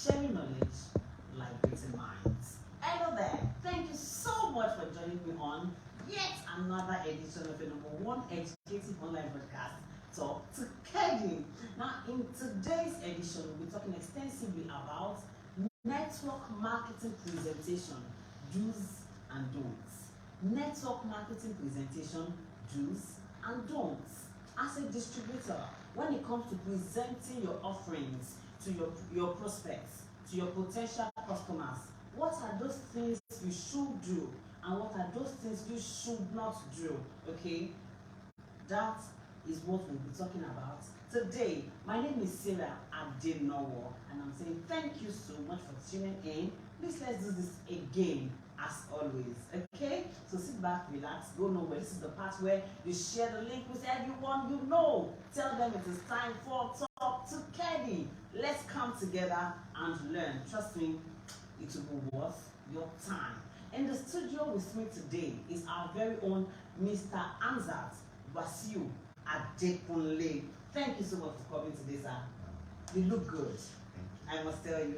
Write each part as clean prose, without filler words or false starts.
sharing knowledge, liberating minds. Hello there. Thank you so much for joining me on yet another edition of the #1 educative online broadcast, Talk to KEDI. Now, in today's edition, we'll be talking extensively about network marketing presentation, do's and don'ts. Network marketing presentation, do's and don'ts. As a distributor, when it comes to presenting your offerings to your prospects, to your potential customers, what are those things you should do and what are those things you should not do? Okay, that is what we'll be talking about today. My name is Sarah Adekunle, and I'm saying thank you so much for tuning in. Please, let's do this again as always. Okay, so sit back, relax, go nowhere. This is the part where you share the link with everyone you know. Tell them it is time for Talk to KEDI. Let's come together and learn. Trust me, it will be worth your time. In the studio with me today is our very own Mr. Hamzat Wasiu Adekunle. Thank you so much for coming today, sir. You look good, I must tell you.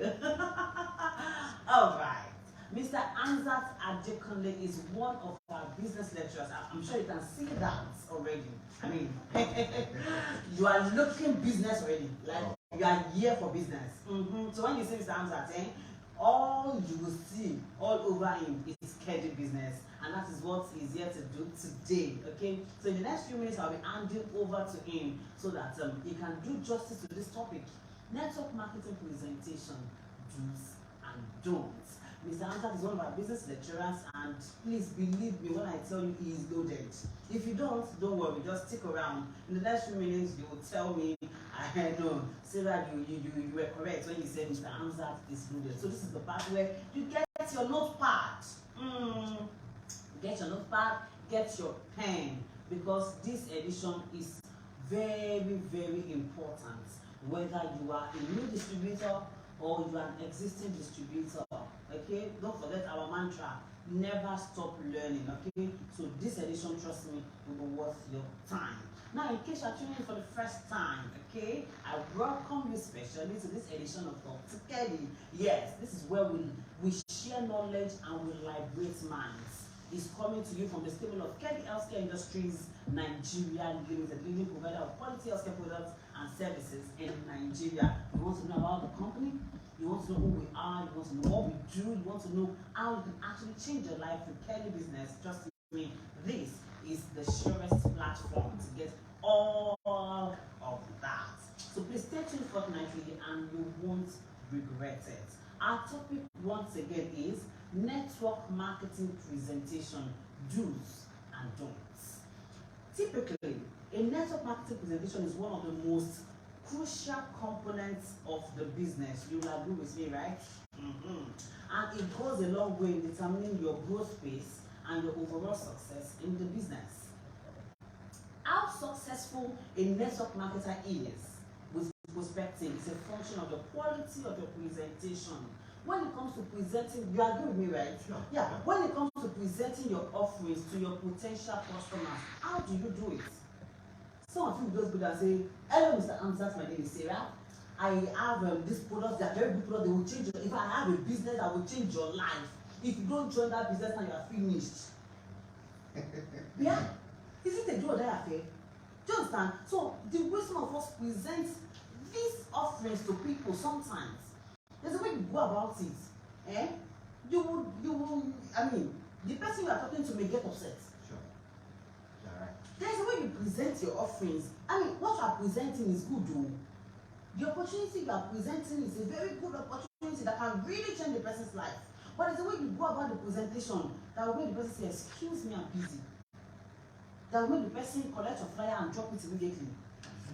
All right. Mr. Hamzat Adekunle is one of our business lecturers. I'm sure you can see that already. I mean, you are looking business already. Like you are here for business. So when you say Mr. Hamzat, all you will see all over him is KEDI business, and that is what he's here to do today. Okay, so in the next few minutes I'll be handing over to him so that he can do justice to this topic: network marketing presentation, do's and don'ts. Mr. Hamzat is one of our business lecturers, and please believe me when I tell you he is loaded. If you don't worry, just stick around. In the next few minutes, you will tell me, I know, Sarah, you were correct when you said Mr. Hamzat is loaded. So this is the part where you get your notepad. Get your notepad, get your pen, because this edition is very, very important. Whether you are a new distributor or you are an existing distributor, okay? Don't forget our mantra: never stop learning, okay? So this edition, trust me, will be worth your time. Now, in case you're tuning in for the first time, okay, I welcome you specially to this edition of Talk to KEDI. Yes, this is where we share knowledge and we liberate minds. It's coming to you from the stable of KEDI Healthcare Industries Nigeria Limited, leading provider of quality healthcare products and services in Nigeria. You want to know about the company? You want to know who we are? You want to know what we do? You want to know how you can actually change your life with KEDI business? Trust me, this is the surest platform to get all of that. So please stay tuned fortnightly and you won't regret it. Our topic once again is network marketing presentation, do's and don'ts. Typically, a network marketing presentation is one of the most crucial components of the business. You'll agree with me, right? And it goes a long way in determining your growth pace and your overall success in the business. How successful a network marketer is with prospecting is a function of the quality of your presentation. When it comes to presenting, you agree with me, right? Sure. Yeah. When it comes to presenting your offerings to your potential customers, how do you do it? Some of you just go and say, "Hello, Mr. Hamzat, my name is Sarah. I have this product, they are very good products, they will change your, if I have a business that will change your life. If you don't join that business now, you are finished." Yeah? Is it a do or die affair? Do you understand? So the way some of us present these offerings to people sometimes, there's a way you go about it. You will, I mean, the person you are talking to may get upset. Sure. Right. There's a way you present your offerings. I mean, what you are presenting is good though. The opportunity you are presenting is a very good opportunity that can really change the person's life. But there's a way you go about the presentation that will make the person say, "Excuse me, I'm busy." That will make the person collect your flyer and drop it immediately.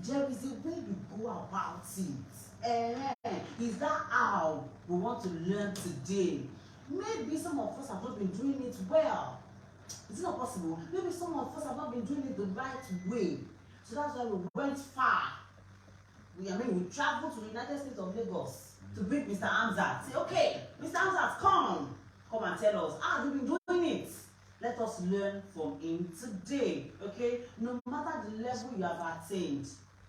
There is a way you go about it. Is that how we want to learn today? Maybe some of us have not been doing it well. Is it not possible? Maybe some of us have not been doing it the right way. So that's why we went far. We traveled to the United States of Lagos to meet Mr. Hamzat. Say, "Okay, Mr. Hamzat, come and tell us how you've been doing it. Let us learn from him today." Okay? No matter the level you have attained,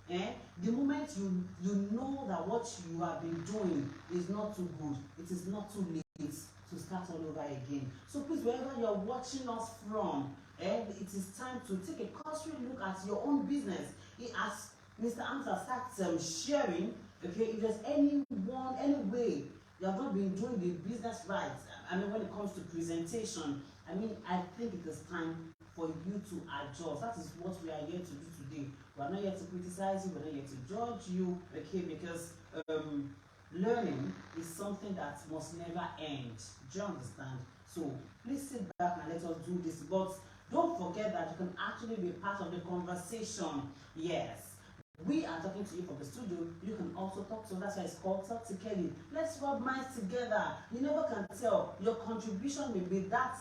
The moment you know that what you have been doing is not too good, it is not too late to start all over again. So please, wherever you're watching us from, it is time to take a cursory look at your own business. As Mr. Hamzat starts sharing, okay, if there's any way you have not been doing the business right, I mean, when it comes to presentation, I mean, I think it is time for you to adjust. That is what we are here to do today. We are not here to criticize you, we are not here to judge you, okay, because learning is something that must never end. Do you understand? So please sit back and let us do this. But don't forget that you can actually be part of the conversation. Yes. We are talking to you from the studio. You can also talk to us. That's why it's called Talk to Kedi. Let's rub minds together. You never can tell. Your contribution may be that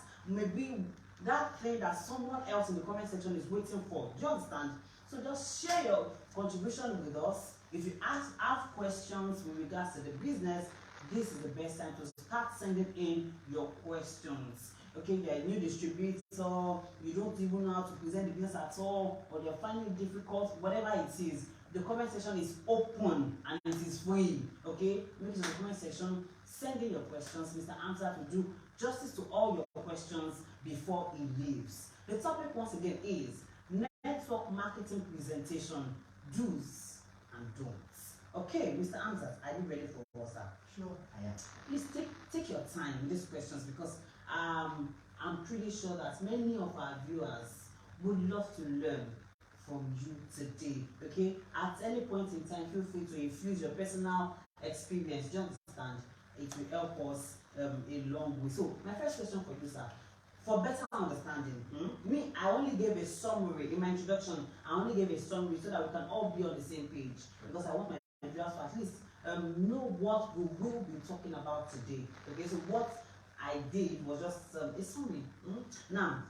thing that someone else in the comment section is waiting for. Do you understand? So just share your contribution with us. If you have questions with regards to the business, this is the best time to start sending in your questions. Okay, you're a new distributor, you don't even know how to present the business at all, or you're finding it difficult, whatever it is, the comment section is open and it is free. Okay, make sure the comment section, send in your questions. Mr. Hamzat will do justice to all your questions before he leaves. The topic once again is network marketing presentation, do's and don'ts. Okay, Mr. Hamzat, are you ready for us, sir? Sure, I am. Please take your time in these questions, because I'm pretty sure that many of our viewers would love to learn from you today. Okay, at any point in time, feel free to infuse your personal experience. Do you understand? It will help us a long way. So my first question for you, sir, for better understanding, me, I only gave a summary in my introduction. I only gave a summary so that we can all be on the same page, because I want my viewers to at least know what we will be talking about today. Okay, so what I did was just a summary. Now,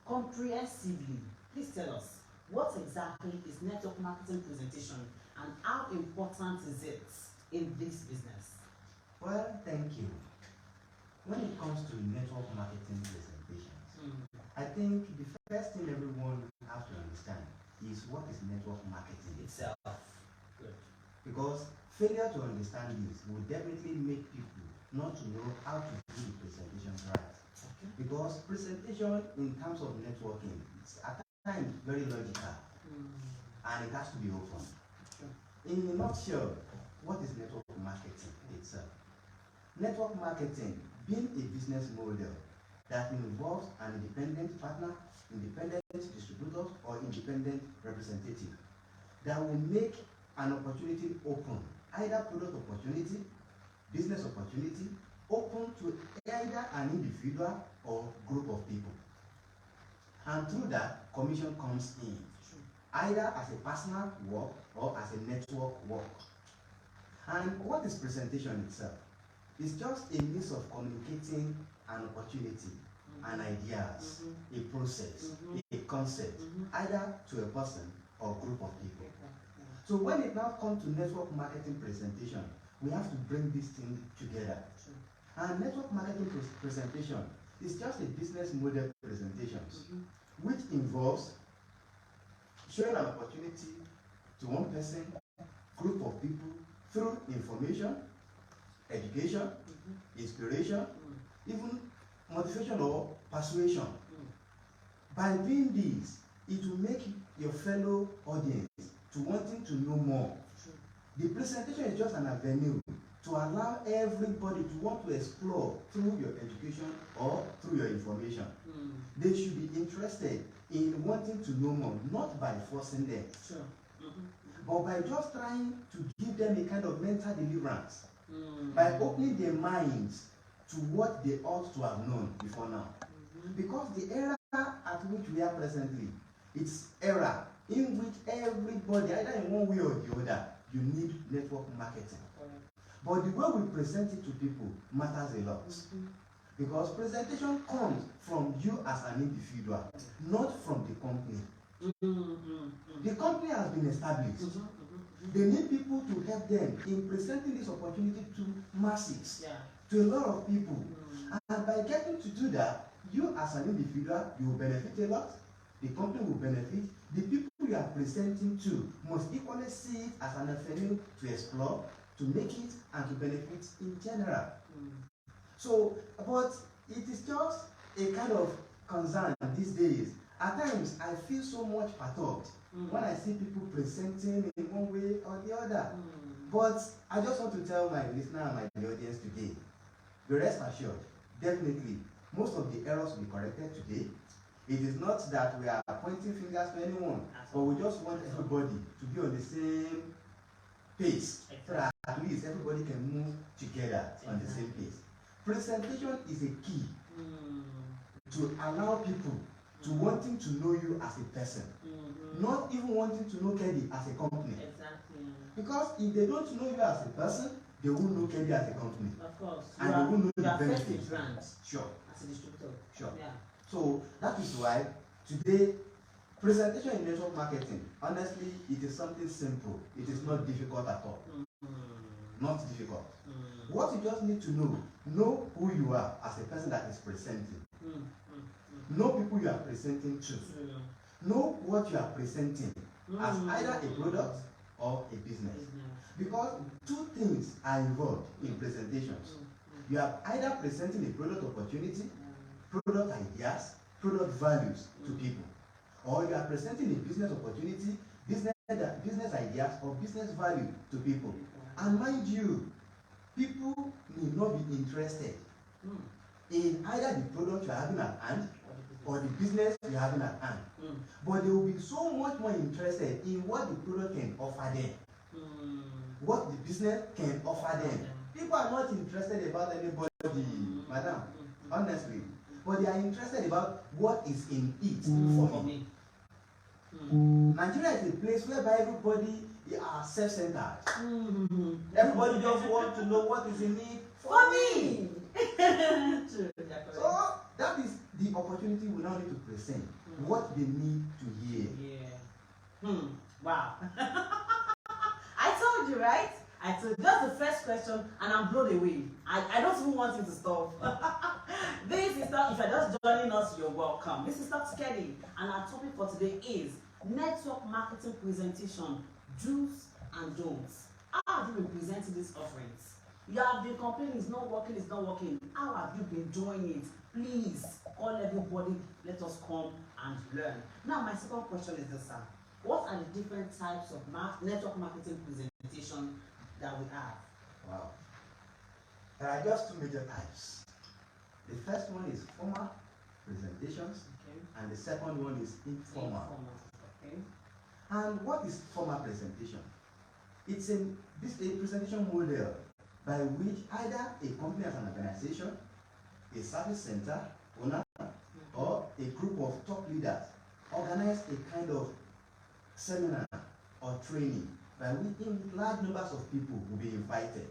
comprehensively, please tell us, what exactly is network marketing presentation and how important is it in this business? Well, thank you. When it comes to network marketing presentations, I think the first thing everyone has to understand is what is network marketing Itself. Good. Because failure to understand this will definitely make people not to know how to do the presentations right. Okay. Because presentation in terms of networking is at times very logical and it has to be open. Sure. In a nutshell, what is network marketing itself? Network marketing being a business model that involves an independent partner, independent distributor, or independent representative that will make an opportunity open, either product opportunity, business opportunity, open to either an individual or group of people. And through that, commission comes in, either as a personal work or as a network work. And what is presentation itself? It's just a means of communicating an opportunity, an ideas, a process, a concept, either to a person or group of people. So when it now comes to network marketing presentation, we have to bring this thing together. And network marketing presentation is just a business model presentation, which involves showing an opportunity to one person, group of people, through information, education, inspiration, even motivation or persuasion. By doing this, it will make your fellow audience to wanting to know more. The presentation is just an avenue to allow everybody to want to explore through your education or through your information. They should be interested in wanting to know more, not by forcing them, but by just trying to give them a kind of mental deliverance, by opening their minds to what they ought to have known before now. Because the era at which we are presently, it's era in which everybody, either in one way or the other, you need network marketing. But the way we present it to people matters a lot. Because presentation comes from you as an individual, not from the company. The company has been established. They need people to help them in presenting this opportunity to masses, to a lot of people. And by getting to do that, you as an individual, you will benefit a lot. The company will benefit. The people you are presenting to must equally see it as an avenue to explore, to make it, and to benefit in general. So, but it is just a kind of concern these days. At times, I feel so much perturbed when I see people presenting in one way or the other. But I just want to tell my listener and my audience today, be rest assured, definitely, most of the errors will be corrected today. It is not that we are pointing fingers to anyone, but we just want everybody to be on the same pace, so that at least everybody can move together on the same pace. Presentation is a key to allow people to wanting to know you as a person, not even wanting to know Kedi as a company. Exactly. Because if they don't know you as a person, they won't know Kedi as a company. Of course. And they won't know the benefits. Sure. As a distributor. Sure. Yeah. So that is why today, presentation in network marketing, honestly, it is something simple. It is not difficult at all. Not difficult. What you just need to know who you are as a person that is presenting. Know people you are presenting to. Know what you are presenting as either a product or a business. Because two things are involved in presentations. You are either presenting a product opportunity, product ideas, product values to people, or you are presenting a business opportunity, business ideas, or business value to people. And mind you, people may not be interested in either the product you are having at hand or the business you are having at hand. But they will be so much more interested in what the product can offer them, what the business can offer them. People are not interested about anybody, madam, honestly. But they are interested about what is in it for me. Nigeria is a place whereby everybody are self-centered. Everybody just wants to know what is in it for me. True. So that is the opportunity we now need to present. What they need to hear. Yeah. Wow. I told you, right? I told you. That's the first question, and I'm blown away. I don't even want you to stop. This is not, if you're just joining us, you're welcome. This is TALK to KEDI, and our topic for today is network marketing presentation, do's and don'ts. How have you been presenting these offerings? You have been complaining it's not working, it's not working. How have you been doing it? Please call everybody, let us come and learn. Now, my second question is this, sir. What are the different types of network marketing presentation that we have? Wow. There are just two major types. The first one is formal presentations, and the second one is informal. Okay. And what is formal presentation? It's a presentation model by which either a company as an organization, a service center owner, or a group of top leaders organize a kind of seminar or training by which large numbers of people will be invited.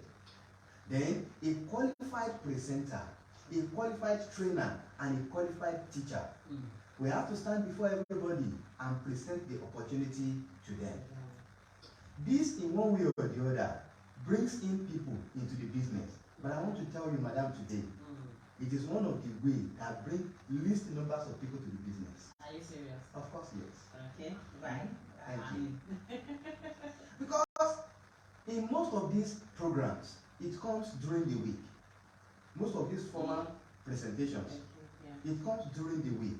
Then a qualified presenter, a qualified trainer, and a qualified teacher we have to stand before everybody and present the opportunity to them. This, in one way or the other, brings in people into the business. But I want to tell you, madam, today, it is one of the ways that brings least numbers of people to the business. Are you serious? Of course, yes. Okay, right. Thank you. Because in most of these programs, it comes during the week. Most of these formal presentations, it comes during the week.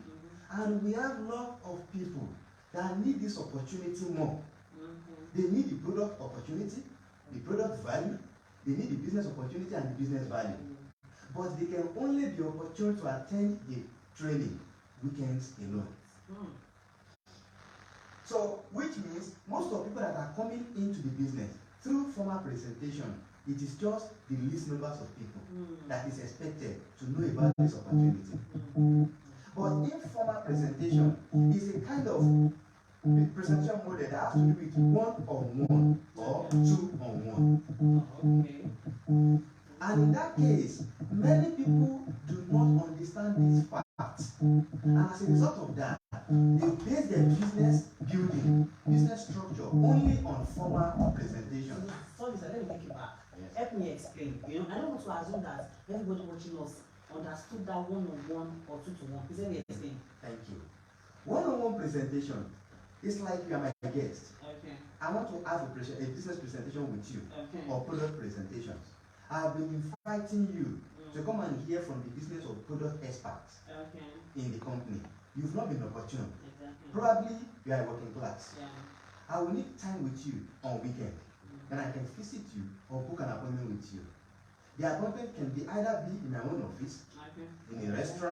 And we have a lot of people that need this opportunity more. They need the product opportunity, the product value, they need the business opportunity and the business value. But they can only be opportune to attend the training weekends alone. So, which means most of the people that are coming into the business through formal presentation, it is just the least numbers of people that is expected to know about this opportunity. But informal presentation is a kind of presentation model that has to do with one-on-one or two-on-one. And in that case, many people do not understand this fact. And as a result of that, they base their business building, business structure only on formal presentation. Sorry, sir, let me take it back. Yes. Help me explain. I don't want to assume that everybody watching us understood that one-on-one or two-to-one. Please let me explain. Thank you. One-on-one presentation It's like you are my guest. Okay. I want to have a business presentation with you, Okay. or product presentations. I have been inviting you to come and hear from the business or product experts in the company. You've not been opportune. Exactly. Probably you are working class. Yeah. I will need time with you on weekend. Then I can visit you or book an appointment with you. The appointment can be either be in my own office, in a restaurant,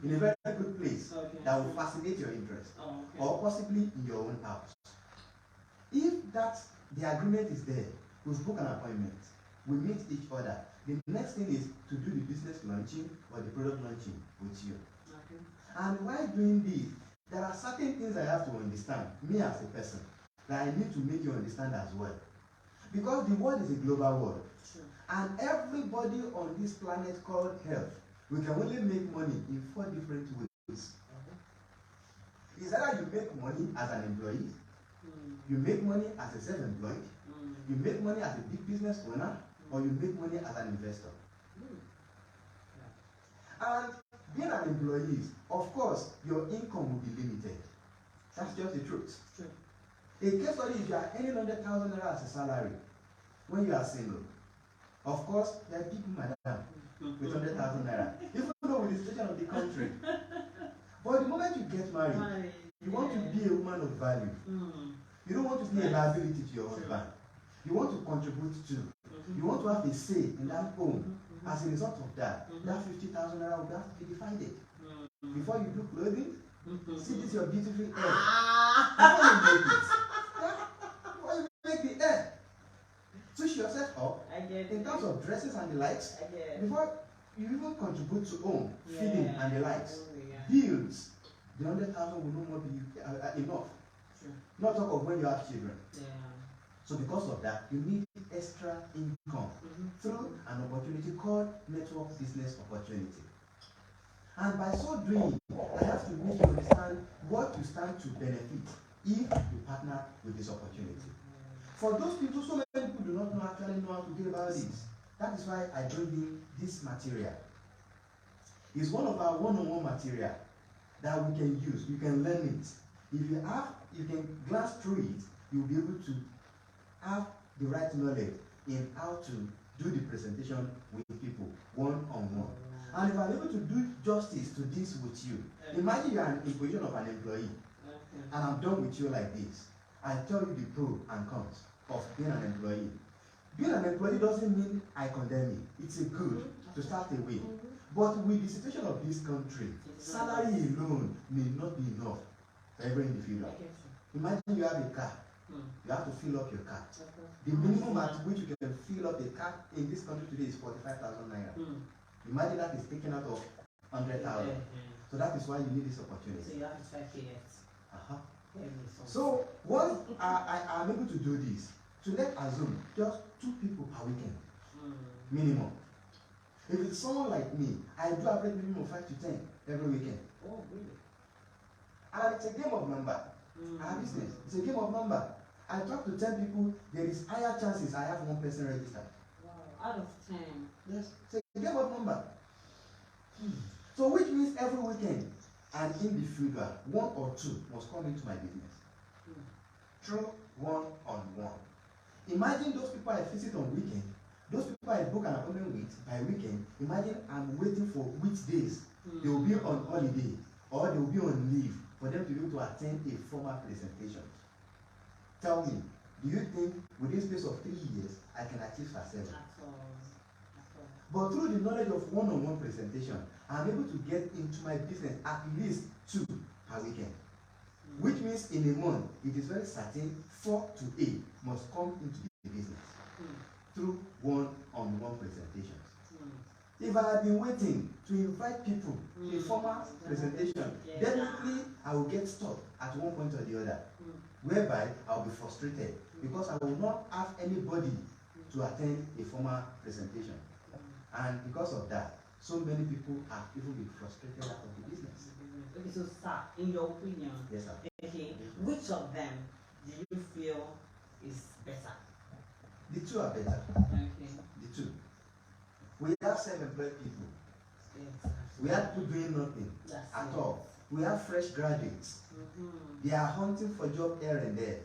in a very good place that will fascinate your interest, or possibly in your own house. If the agreement is there, we'll book an appointment. We meet each other. The next thing is to do the business launching or the product launching with you. And while doing this, there are certain things I have to understand, me as a person, that I need to make you understand as well. Because the world is a global world. True. And everybody on this planet called health, we can only make money in 4 different ways. It's either you make money as an employee, you make money as a self-employed, you make money as a big business owner, or you make money as an investor. And being an employee, of course, your income will be limited. That's just the truth. True. A case study is you are earning 100,000 naira as a salary when you are single. Of course, there are people, madam, with 100,000 naira, even though with the situation of the country. But the moment you get married, you want to be a woman of value. You don't want to be a liability to your husband. You want to contribute to. You want to have a say in that home. As a result of that, that 50,000 naira will have to be divided. Before you do clothing, see this your beautiful hair. Before you make it. Before you make the hair. Switch yourself up in terms of dresses and the likes. Before you even contribute to home, feeding and the likes. Bills, the 100,000 will no more be enough. Not talk of when you have children. So because of that, you need extra income through an opportunity called network business opportunity. And by so doing, I have to make you understand what you stand to benefit if you partner with this opportunity. For those people, so many people do not actually know how to get about this. That is why I bring in this material. It's one of our one-on-one material that we can use. You can learn it. If you can glance through it, you'll be able to have the right knowledge in how to do the presentation with people one-on-one. And if I'm able to do justice to this with you, imagine you're in the position of an employee, and I'm done with you like this. I tell you the pros and cons of being an employee. Being an employee doesn't mean I condemn it. It's a good to start away. But with the situation of this country, salary alone may not be enough for every individual. Imagine you have a car. You have to fill up your car. The minimum at which you can fill up a car in this country today is 45,000 naira. Imagine that is taken out of 100,000. So that is why you need this opportunity. So you have to try KX. So once I am able to do this, so let's assume just 2 people per weekend, minimum. If it's someone like me, I do average minimum 5 to 10 every weekend. Oh, really? And it's a game of number. I have business. It's a game of number. I talk to 10 people, there is higher chances I have 1 person registered. Wow, out of 10. Yes, it's a game of number. So which means every weekend, an individual, 1 or 2, must come into my business. Through one-on-one. Imagine those people I visit on weekend, those people I book an appointment with by weekend. Imagine I'm waiting for which days they will be on holiday or they will be on leave for them to be able to attend a formal presentation. Tell me, do you think within the space of 3 years I can achieve success? But through the knowledge of one-on-one presentation, I'm able to get into my business at least 2 per weekend. Which means in a month, it is very certain 4 to 8 must come into the business through one-on-one presentations. If I had been waiting to invite people to a formal presentation, definitely I will get stuck at one point or the other, whereby I will be frustrated because I will not have anybody to attend a formal presentation. And because of that, so many people are even been frustrated out of the business. Okay, so sir, in your opinion, yes, sir. Okay, which of them do you feel is better? The 2 are better. Okay. The 2. We have self-employed people. Yes. We have people doing nothing at all. We have fresh graduates. Mm-hmm. They are hunting for job here and there.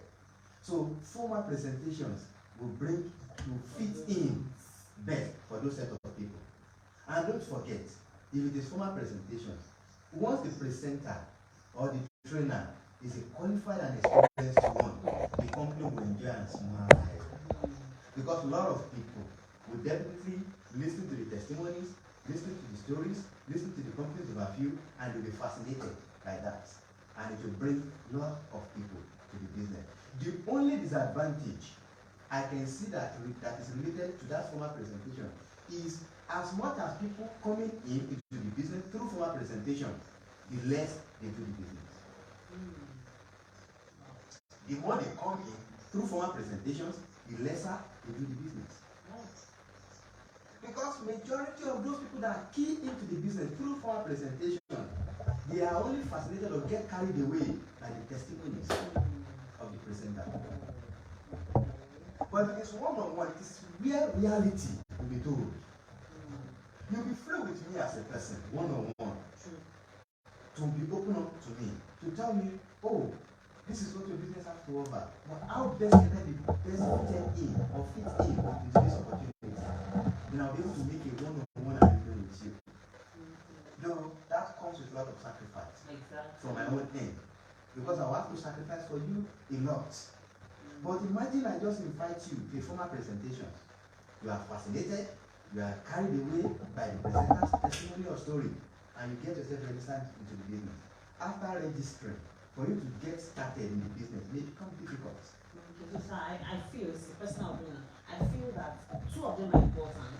So formal presentations will fit in best for those set of people. And don't forget, if it is formal presentations, once the presenter or the trainer is a qualified and experienced one, the company will enjoy and smile ahead. Because a lot of people will definitely listen to the testimonies, listen to the stories, listen to the company's overview, and will be fascinated by that. And it will bring a lot of people to the business. The only disadvantage I can see that is related to that formal presentation is as much as people coming into the business through formal presentation, the less they do the business. The more they come in through formal presentations, the lesser they do the business. Because majority of those people that are key into the business through formal presentation, they are only fascinated or get carried away by the testimonies of the presenter. But if it's one-on-one, it is where reality will be told. You'll be free with me as a person, one-on-one, to be open up to me, to tell me, oh, this is what your business has to offer. But how best can I be best fitted in or fit in into this opportunity? Then I'll be able to make a one-on-one agreement with you. Though that comes with a lot of sacrifice from my own end. Because I'll have to sacrifice for you a lot. But imagine I just invite you to a formal presentation. You are fascinated, you are carried away by the presenter's testimony or story, and you get yourself registered into the business. After registering, for you to get started in the business may become difficult. Okay, so I feel, it's a personal opinion, I feel that two of them are important.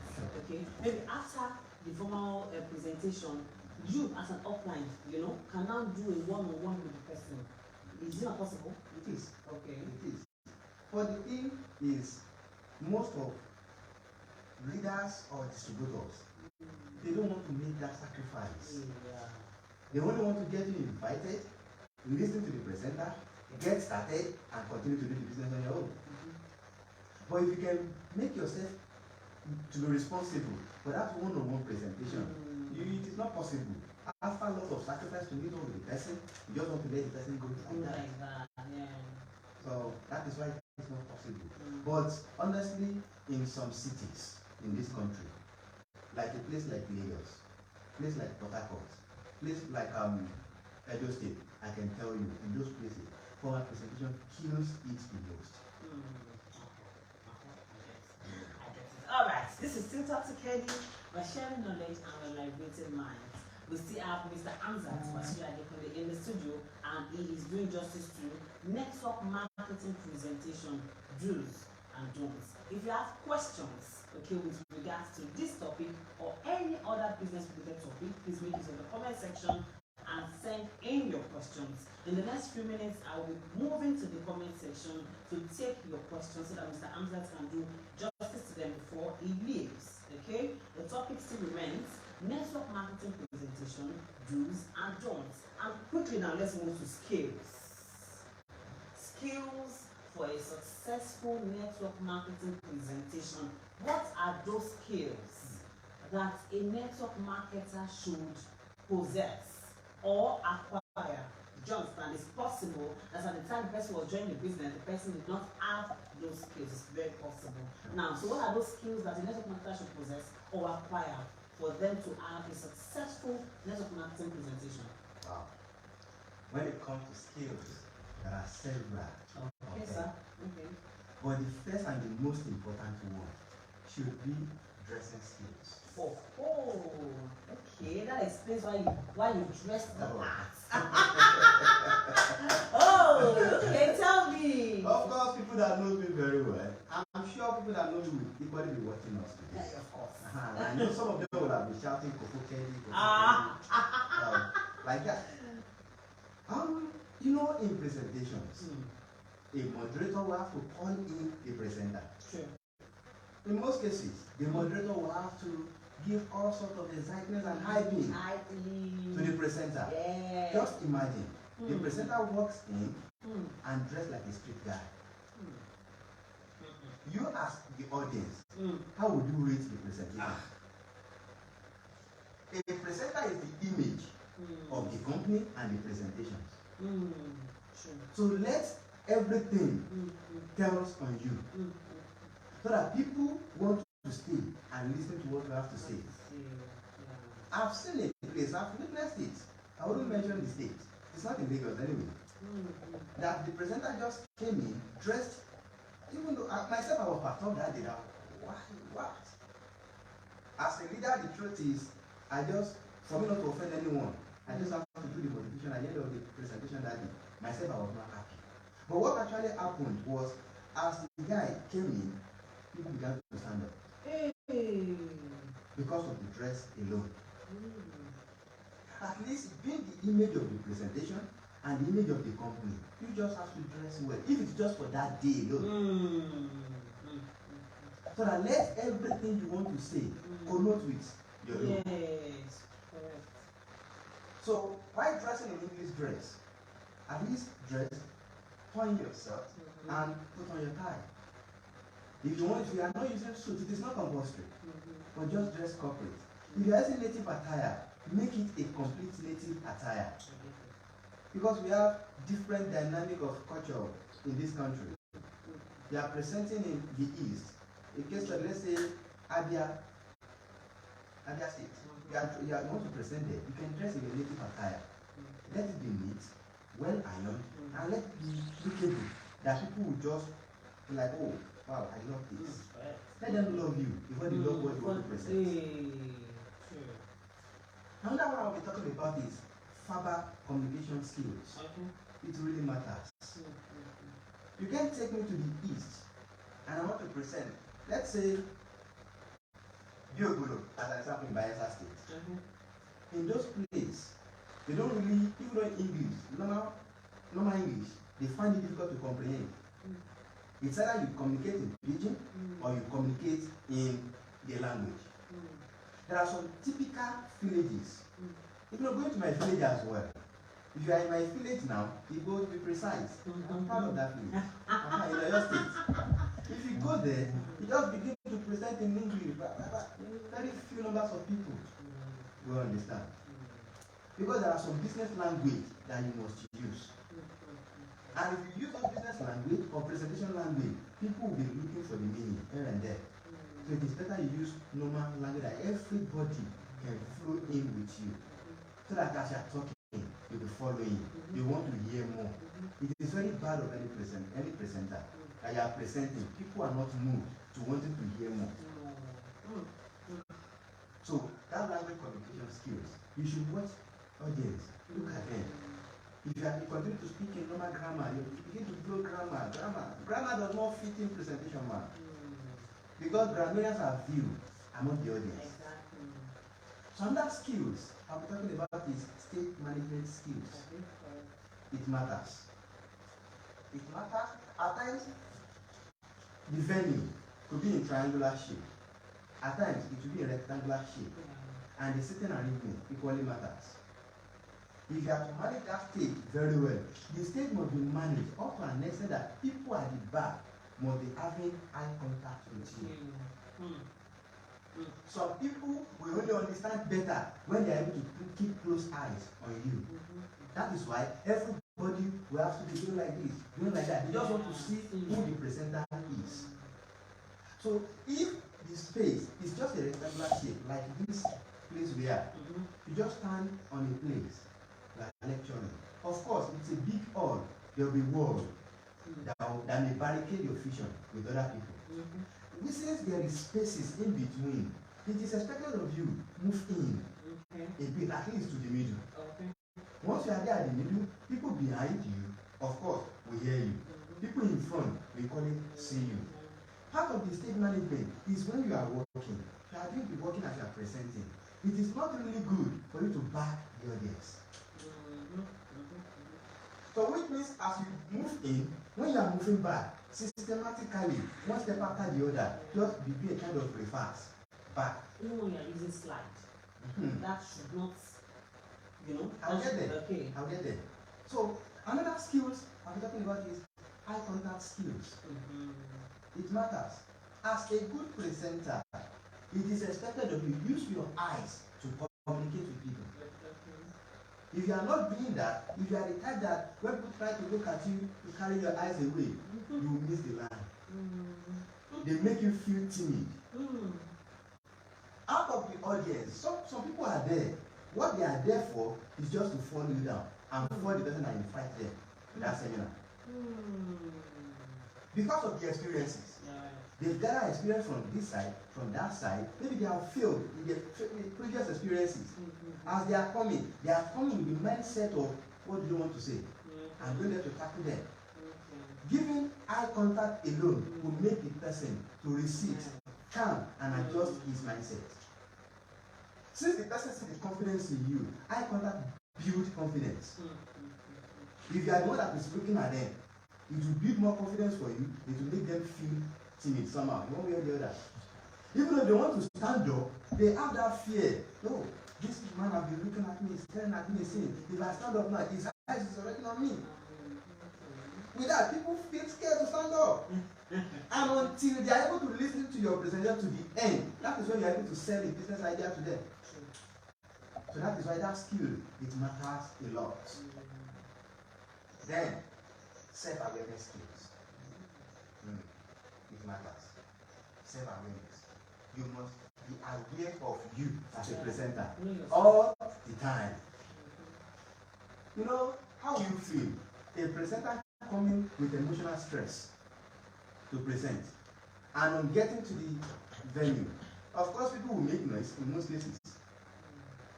Okay, maybe after the formal presentation, you as an upline, can now do a one-on-one with the person. Is it not possible? It is. Okay. It is. But the thing is, most of leaders or distributors, they don't want to make that sacrifice. Yeah. They only want to get you invited, listen to the presenter, get started, and continue to do the business on your own. But if you can make yourself to be responsible for that one-on-one presentation, it is not possible. After a lot of sacrifice to meet up with the person, you just want to let the person go like that. Yeah. So that is why it's not possible. But honestly, in some cities in this country, like a place like Lagos, place like Port Harcourt, place like Edo State, I can tell you, in those places, formal presentation kills it the most. Alright, this is still Talk to Kedi. We're sharing knowledge and we're liberating minds. We still have Mr. Hamzat Wasiu Adekunle in the studio, and he is doing justice to network marketing presentation do's and don'ts. If you have questions, with regards to this topic or any other business related topic, please make it in the comment section and send in your questions. In the next few minutes, I will be moving to the comment section to take your questions so that Mr. Hamzat can do justice to them before he leaves. Okay? The topic still remains network marketing presentation, do's and don'ts. And quickly now, let's move to skills. Skills for a successful network marketing presentation. What are those skills that a network marketer should possess or acquire? Just that it's possible that at the time the person was joining the business, the person did not have those skills. It's very possible. Now, so what are those skills that a network marketer should possess or acquire for them to have a successful network marketing presentation? Wow. When it comes to skills, there are several. Okay, sir. Okay. But the first and the most important one should be dressing skills. Oh, okay. That explains why you dress the part. Oh, okay. Tell me. Of course, people that know me very well. I'm sure people that know me will equally be watching us today. Yeah, of course. I know some of them will have been shouting "Koko Kedi," like that. In presentations, a moderator will have to call in a presenter. Sure. In most cases, the moderator will have to give all sorts of excitement and hyping to the presenter. Yeah. Just imagine, the presenter walks in and dressed like a street guy. You ask the audience, how would you rate the presentation? A presenter is the image of the company and the presentations. True. So let everything tells on you, so that people want to stay and listen to what you have to say. I've seen a place, I've witnessed it. I wouldn't mention the state. It's not in Lagos anyway. That the presenter just came in, dressed, even though myself I was perturbed that day. What? As a leader, the truth is, for me not to offend anyone, I just have to do the motivation at the end of the presentation that day. Myself, I was not happy. But what actually happened was, as the guy came in, people began to stand up. Because of the dress alone. At least being the image of the presentation and the image of the company, you just have to dress well. If it's just for that day alone. So that let everything you want to say connote with your look. Yes, correct. So while dressing in English dress, at least dress, turn yourself and put on your tie. If you are not using suit, it is not compulsory. But just dress corporate. If you are using native attire, make it a complete native attire. Because we have different dynamic of culture in this country. You are presenting in the East. In case of, let's say, Abia State. You want to present there, you can dress in your native attire. Let it be neat, well ironed, and let it be lookable. That people will just be like, oh, wow, I love this. Let them love you before they love what you want to present. Another one I'll be talking about is verbal communication skills. It really matters. You can take me to the East, and I want to present, let's say, Biogolo, as an example in Bayelsa State. In those places, they don't really, even though English, normal English, they find it difficult to comprehend. It's either you communicate in pidgin or you communicate in their language. There are some typical villages. If you're going to my village as well, if you are in my village now, you go to be precise. I'm proud of that village. In your state. If you go there, you just begin to present in English. Very few numbers of people will understand. Because there are some business language that you must use. And if you use those business language or presentation language, people will be looking for the meaning here and there. So it is better you use normal language that everybody can flow in with you. So that as you are talking, you'll be following. You want to hear more. It is very bad of any presenter that you are presenting. People are not moved to wanting to hear more. So that language communication skills, you should watch audience, look at them. If you continue to speak in normal grammar, you begin to blow grammar. Grammar does not fit in presentation, man. Because grammarians are viewed among the audience. Exactly. So another skills I'll be talking about is state management skills. It matters. It matters. At times, the venue could be in triangular shape. At times, it will be in rectangular shape. And the sitting arrangement equally matters. If you have to manage that stage very well, the stage must be managed up to an extent that people at the back must be having eye contact with you. Some people will only understand better when they are able to keep close eyes on you. That is why everybody will have to be doing like this, doing like that. They just want to see who the presenter is. So if the space is just a rectangular shape, like this place we are, you just stand on a place like lecturing. Of course, it's a big hall. There will be walls that may barricade your vision with other people. Since there is spaces in between, it is expected of you move in a bit, at least to the middle. Once you are there at the middle, people behind you, of course, will hear you. People in front will call it see you. Part of the stage management is when you are working. You are going to be working as you are presenting. It is not really good for you to back the audience. So which means as you move in, when you are moving back, systematically, one step after the other, just be a kind of reverse back. Even when you are using slide, that should not, I'll get there. Okay. I'll get there. So another skills I'm talking about is eye contact skills. It matters. As a good presenter, it is expected of you use your eyes to communicate with people. If you are not doing that, if you are the type that when people try to look at you, you carry your eyes away, you will miss the line. They make you feel timid. Out of the audience, some people are there. What they are there for is just to fall you down and fall the person and invite them to that seminar. Because of the experiences. They've gathered experience from this side, from that side. Maybe they have failed in their previous experiences. As they are coming with the mindset of what do they want to say. I'm going there to tackle them. Giving eye contact alone will make the person to receive, calm, and adjust his mindset. Since the person sees the confidence in you, eye contact builds confidence. If you are the one that is looking at them, it will build more confidence for you. It will make them feel timid somehow, one way or the other. Even though they want to stand up, they have that fear. No, this man has been looking at me, staring at me, saying, if I stand up now, his eyes is already on me. With that, people feel scared to stand up. And until they are able to listen to your presentation to the end, that is when you are able to sell a business idea to them. So that is why that skill, it matters a lot. Then, self-awareness skills. It matters. Self-awareness. You must be aware of you as a presenter all the time. You know, how you feel? A presenter coming with emotional stress to present, and on getting to the venue, of course, people will make noise in most cases.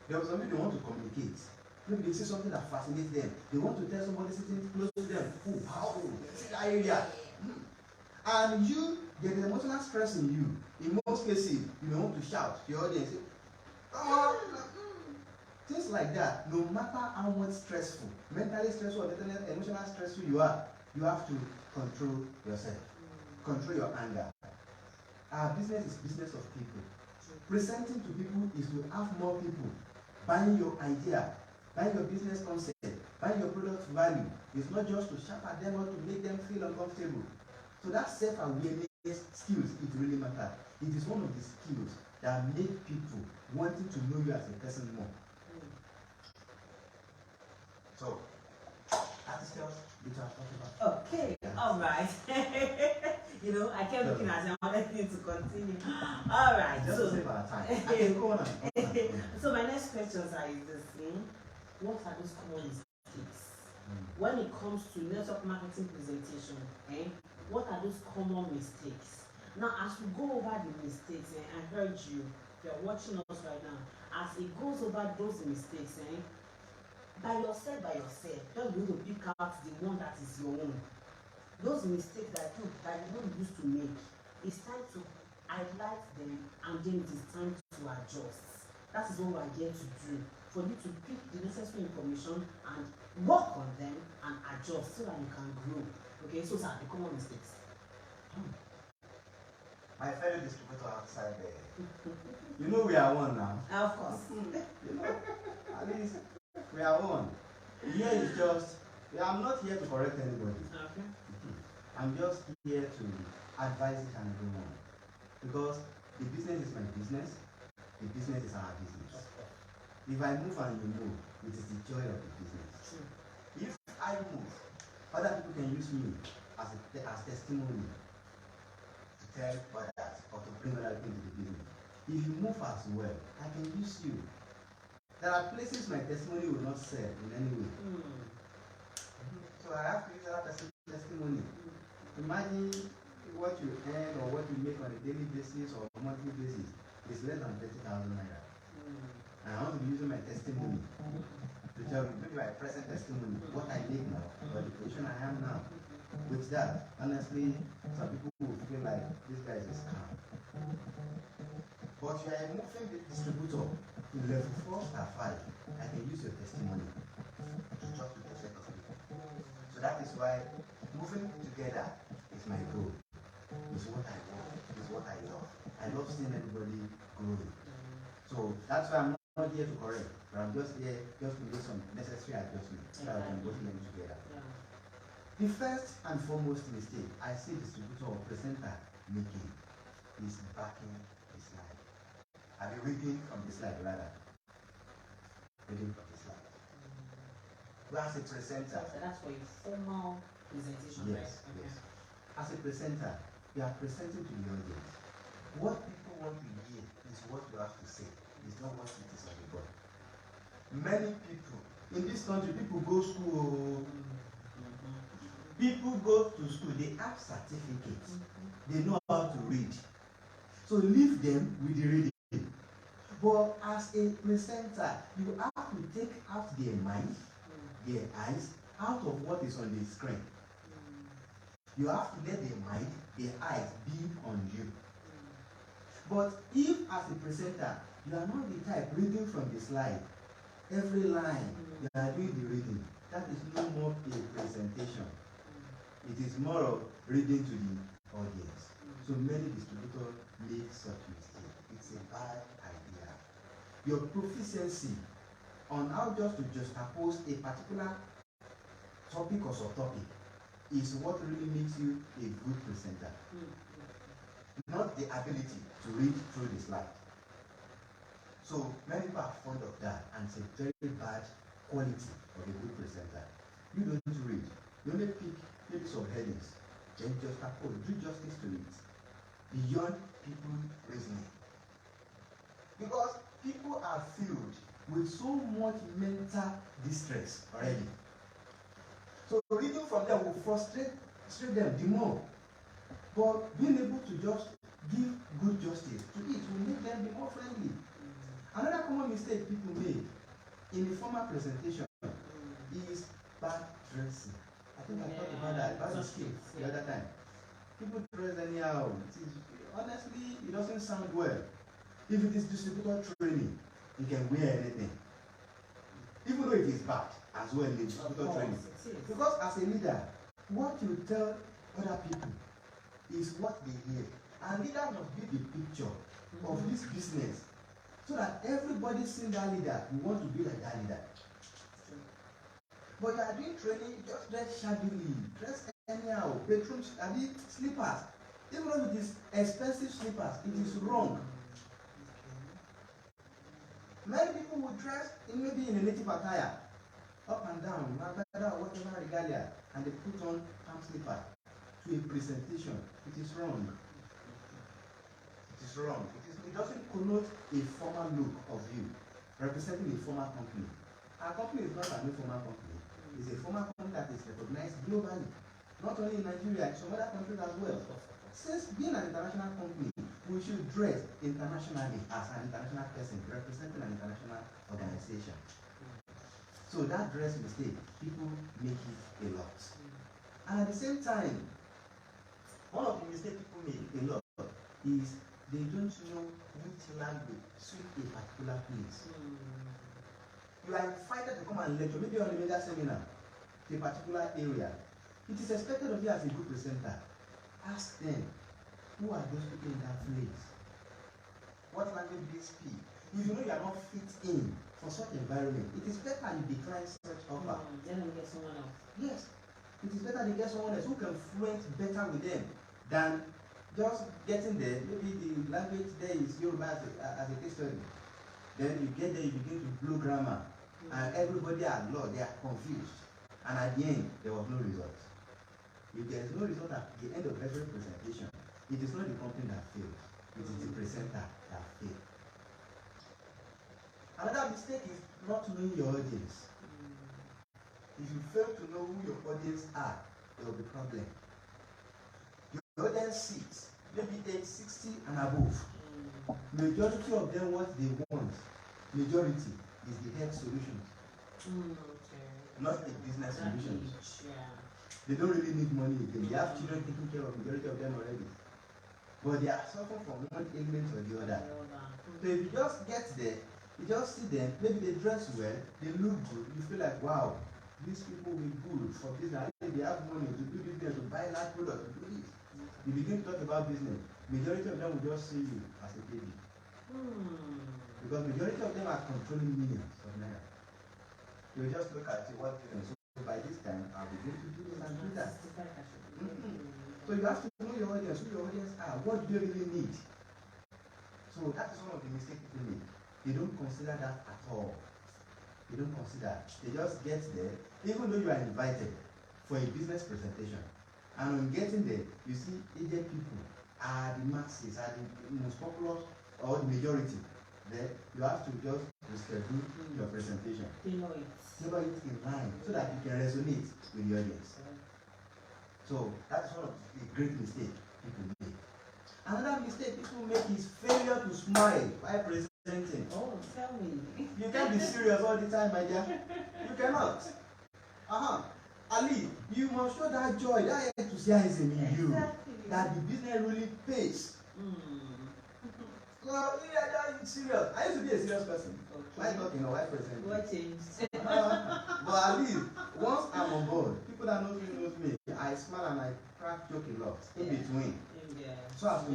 There was something they want to communicate. Maybe they see something that fascinates them. They want to tell somebody sitting close to them, oh, wow, see that area. And you get an emotional stress in you. In most cases, you may want to shout to your audience, oh, things like that. No matter how much stressful, mentally stressful or emotional stressful you are, you have to control yourself. Control your anger. Our business is business of people. Presenting to people is to have more people buying your idea, buying your business concept, buying your product value. It's not just to shout at them or to make them feel uncomfortable. So that self-awareness skills, it really matters. It is one of the skills that make people wanting to know you as a person more. So, that is just which I talked about. Okay, all right. You know, I kept looking at you. I wanted you to continue. All right. Just to save our time. I can go on and on. So my next questions are this thing. What are those common mistakes? When it comes to network marketing presentation, what are those common mistakes? Now, as we go over the mistakes, I heard you, you're watching us right now, as it goes over those mistakes, by yourself, just going to pick out the one that is your own. Those mistakes that you used to make, it's time to highlight them, and then it is time to adjust. That is what we're here to do, for you to pick the necessary information and work on them and adjust so that you can grow. Okay, so sir, the common mistakes. My fellow distributor outside there. You know we are one now. Of course. You know, at least we are one. Here is just, I'm not here to correct anybody. Okay. I'm just here to advise each and everyone. Because the business is my business, the business is our business. If I move and you move, it is the joy of the business. If I move, other people can use me as testimony to tell others or to bring other people into the business. If you move as well, I can use you. There are places my testimony will not serve in any way. So I have to use other person's testimony. Imagine what you earn or what you make on a daily basis or monthly basis is less than 30,000 naira. And I want to be using my testimony to tell you, maybe my present testimony, what I make now, or the position I am now. With that, honestly, some people will feel like this guy is a scam. But if you are a moving distributor to level 4 star 5, I can use your testimony to talk to the set of people. So that is why moving together is my goal. It's what I want. It's what I love. I love seeing everybody growing. So that's why I'm not here to correct, but I'm just here just to make some necessary adjustments so that we can both learn together. The first and foremost mistake I see distributor or presenter making is backing the slide. I'll be reading from the slide rather. Reading from the slide. As a presenter. So that's for a formal presentation, Yes, right? yes. As a presenter, you are presenting to the audience. What people want to hear is what you have to say. It's not what it is on the board. Many people in this country, people go school. People go to school. They have certificates. They know how to read. So leave them with the reading. But as a presenter, you have to take out their mind, their eyes, out of what is on the screen. You have to let their mind, their eyes be on you. But if as a presenter, you are not the type reading from the slide, every line you are doing the reading, that is no more a presentation. It is more of reading to the audience. So many distributors make such mistake. It's a bad idea. Your proficiency on how just to juxtapose a particular topic or subtopic is what really makes you a good presenter. Not the ability to read through the slide. So many people are fond of that, and it's a very bad quality of a good presenter. You don't read. You only pick maybe some headings, then juxtapose, do justice to it, beyond people reasoning. Because people are filled with so much mental distress already. So reading from them will frustrate them the more. But being able to just give good justice to it will make them be more friendly. Another common mistake people make in the formal presentation is bad dressing. I think I talked about that, about the skill the other time. People dress anyhow. Honestly, it doesn't sound well. If it is distributor training, you can wear anything. Even though it is bad as well in the distributor training. Because as a leader, what you tell other people is what they hear. And leader must be the picture of this business. So that everybody seeing that leader, you want to be like that leader. But you are doing training, you just dress shabbily, dress anyhow, bedroom, slippers. Even though it is expensive slippers, it is wrong. Many people will dress maybe in a native attire, up and down, whatever regalia, and they put on palm slipper to a presentation. It is wrong. It is wrong. It doesn't connote a formal look of you representing a formal company. Our company is not an informal company. It's a formal company that is recognized globally, not only in Nigeria, in some other countries as well. Since being an international company, we should dress internationally as an international person representing an international organization. So that dress mistake, people make it a lot. And at the same time, one of the mistakes people make a lot is they don't know which language suits a particular place. You are invited to come and lecture, maybe on a major seminar, to a particular area. It is expected of you as a good presenter. Ask them, who are those people in that place? What language do they speak? If you know you are not fit in for such environment, it is better you decline such offer. Then we get someone else. Yes. It is better they get someone else who can fluent better with them than just getting there. Maybe the language there is Yoruba as a case study. Then you get there, you begin to blow grammar, and everybody at law, they are confused. And at the end, there was no result. If there is no result at the end of every presentation, it is not the company that failed. It is the presenter that failed. Another mistake is not knowing your audience. If you fail to know who your audience are, there will be a problem. Your audience seats, maybe age 60 and above. Majority of them, what they want, majority, is the health solutions. Not the business solutions. They don't really need money again. They have children taking care of majority of them already. But they are suffering from one ailment or the other. So if you just get there, you just see them, maybe they dress well, they look good, you feel like, wow, these people will be good for business. They have money to do business, to buy that product, to do this. You begin to talk about business. Majority of them will just see you as a baby. Because majority of them are controlling millions of naira. They will just look at you, what you know. So by this time, I'll begin to do this and do that. So you have to know your audience, who your audience are, what do they really need. So that is one of the mistakes people make. They don't consider that at all. They don't consider. They just get there, even though you are invited for a business presentation. And on getting there, you see aged people are the masses, are the most popular or the majority. Then you have to just reschedule your presentation. Tailor it. Tailor it in line so that you can resonate with the audience. So that's one of the great mistakes people make. Another mistake people make is failure to smile while presenting. Oh, tell me. You can't be serious all the time, my dear. You cannot. Ali, you must show that joy, that enthusiasm in you, that the business really pays. So, yeah, it's serious. I used to be a serious person. Okay. Why talking or why presenting? What changed? But at least, once I'm on board, people that knows me, I smile and I crack joke a lot in between. Yeah. So as to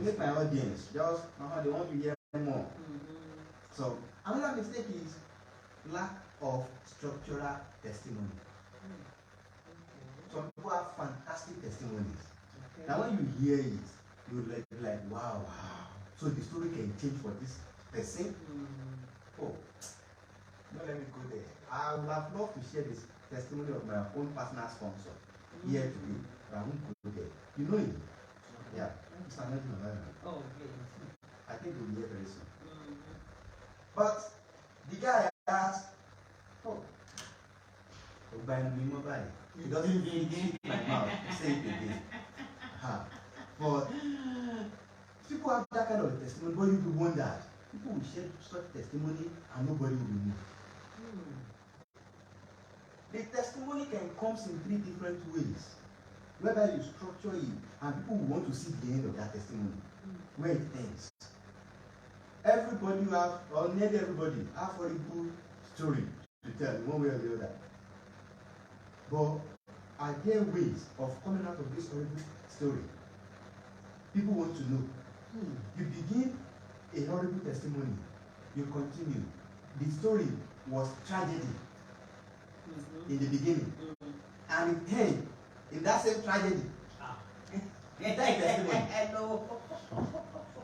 make my audience just they want to hear more. So another mistake is lack of structural testimony. Some people have fantastic testimonies. Now when you hear it, you will be like, wow. So the story can change for this person. Oh, don't let me go there. I would have loved to share this testimony of my own personal sponsor here today, but I won't go there. You know him? Yeah, it's another environment. Oh, okay. I think we'll be here very soon. But the guy asked, he doesn't fit my mouth to say it again. But people have that kind of testimony, but you will wonder. People will share such testimony and nobody will move. The testimony can come in 3 different ways. Whether you structure it and people will want to see the end of that testimony, where it ends. Everybody have, or nearly everybody, have a horrible story to tell one way or the other. But are there ways of coming out of this horrible story? People want to know. You begin a horrible testimony, you continue. The story was tragedy in the beginning, and it ends in that same tragedy. That testimony.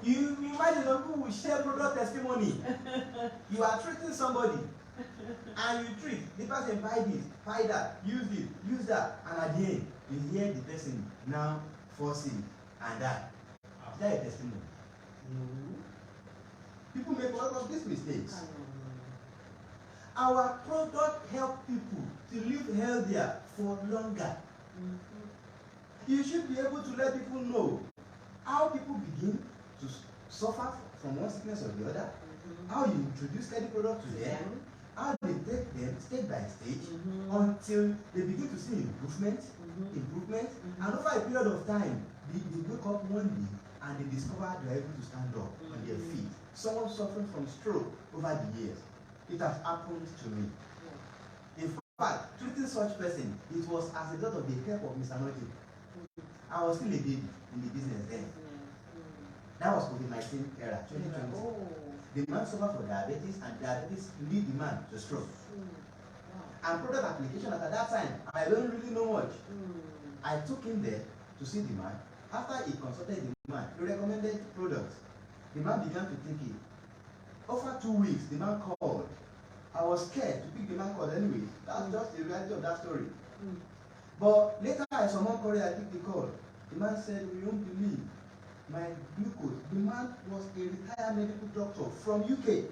You imagine some people will share product testimony. You are treating somebody, and you treat the person buy this, buy that, use that, and at the end you hear the person now forcing and that. That is testimony. People make a lot of these mistakes. Our product help people to live healthier for longer. You should be able to let people know how people begin to suffer from one sickness or the other, how you introduce any product to them, how they take them stage by stage until they begin to see improvement, and over a period of time, they wake up one day and they discover they are able to stand up on their feet. Someone suffering from stroke over the years. It has happened to me. In fact, treating such person, it was as a result of the help of Mr. Noji. I was still a baby in the business then. That was COVID-19 era, 2020. The man suffered from diabetes, and diabetes lead the man to stroke. And product application at that time, I don't really know much. I took him there to see the man. After he consulted the man, he recommended products. The man began to take it. Over 2 weeks, the man called. I was scared to pick the man call anyway. That's just the reality of that story. But later, I saw one call, I picked the call. The man said, "We won't believe my glucose." The man was a retired medical doctor from UK.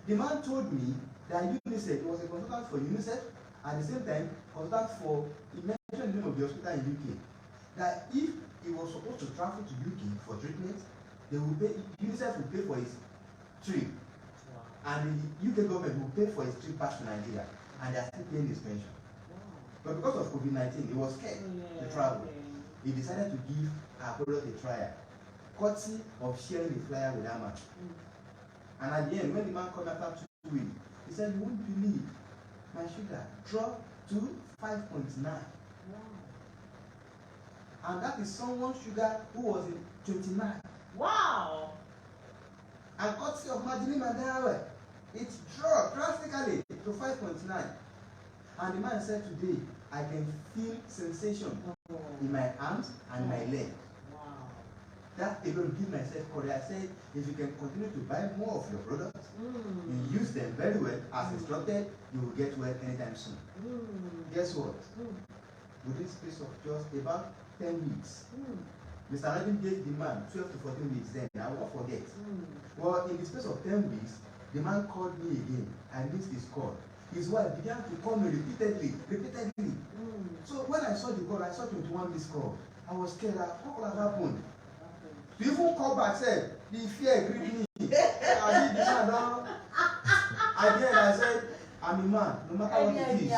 The man told me that UNICEF, he was a consultant for UNICEF, at the same time, consultant for, he mentioned the name of the hospital in UK, that if he was supposed to travel to UK for treatment, they will pay, UNICEF will pay for his trip, and the UK government will pay for his trip back to Nigeria, and they are still paying his pension. But because of COVID-19, he was scared to travel. He decided to give our product a trial, courtesy of sharing the flyer with that man. And at the end, when the man called after 2 weeks, he said, "You won't believe my sugar dropped to 5.9. And that is someone's sugar who was in 29. Wow! And courtesy of Marjorie Mandawe, it dropped drastically to 5.9. And the man said, "Today, I can feel sensation in my arms and my leg." Wow. That alone give myself courage. I said, if you can continue to buy more of your products and use them very well as instructed, you will get well anytime soon. Guess what? Within space of just about 10 weeks, Mr. Radin gave the man 12 to 14 weeks then. I won't forget. Well, in the space of 10 weeks, the man called me again. I missed his call. His wife began to call me repeatedly. So when I saw the call, I saw 21 missed call. I was scared. What could have happened? To even call back, said, the fear gripped me. I did this man down. Again, I said, I'm a man, no matter what it is.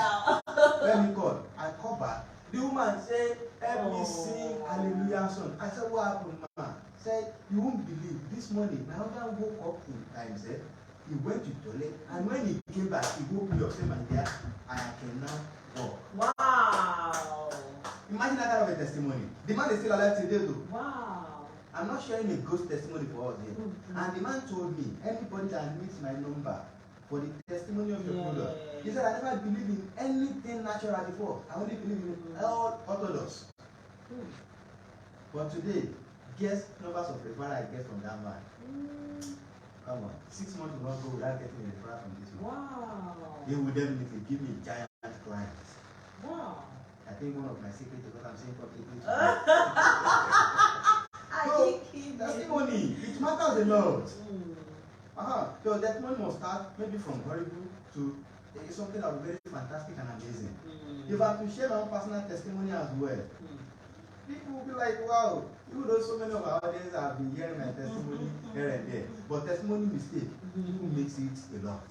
Let me call. I call back. The woman said, help me sing hallelujah song. I said, what happened, man? Said, you won't believe. This morning, my husband woke up in time, said, he went to toilet, and when he came back, he woke me up, said, my dear, I can now walk. Wow. Imagine that kind of a testimony. The man is still alive today, though. Wow. I'm not sharing a ghost testimony for us here. And the man told me, anybody that needs my number for the testimony of your product, he said, I never believe in anything natural before. I only believe in all orthodox. But today, guess numbers of referral I get from that man. Come on, 6 months will not go without getting a referral from this man. Wow. He will definitely give me a giant client. Wow. I think one of my secrets is what I'm saying publicly. So, testimony, it matters a lot. So testimony must start maybe from horrible to something that will be very fantastic and amazing. If I have to share my own personal testimony as well, people will be like, wow, even though so many of our audience have been hearing my testimony here and there, but testimony mistake, people makes it a lot.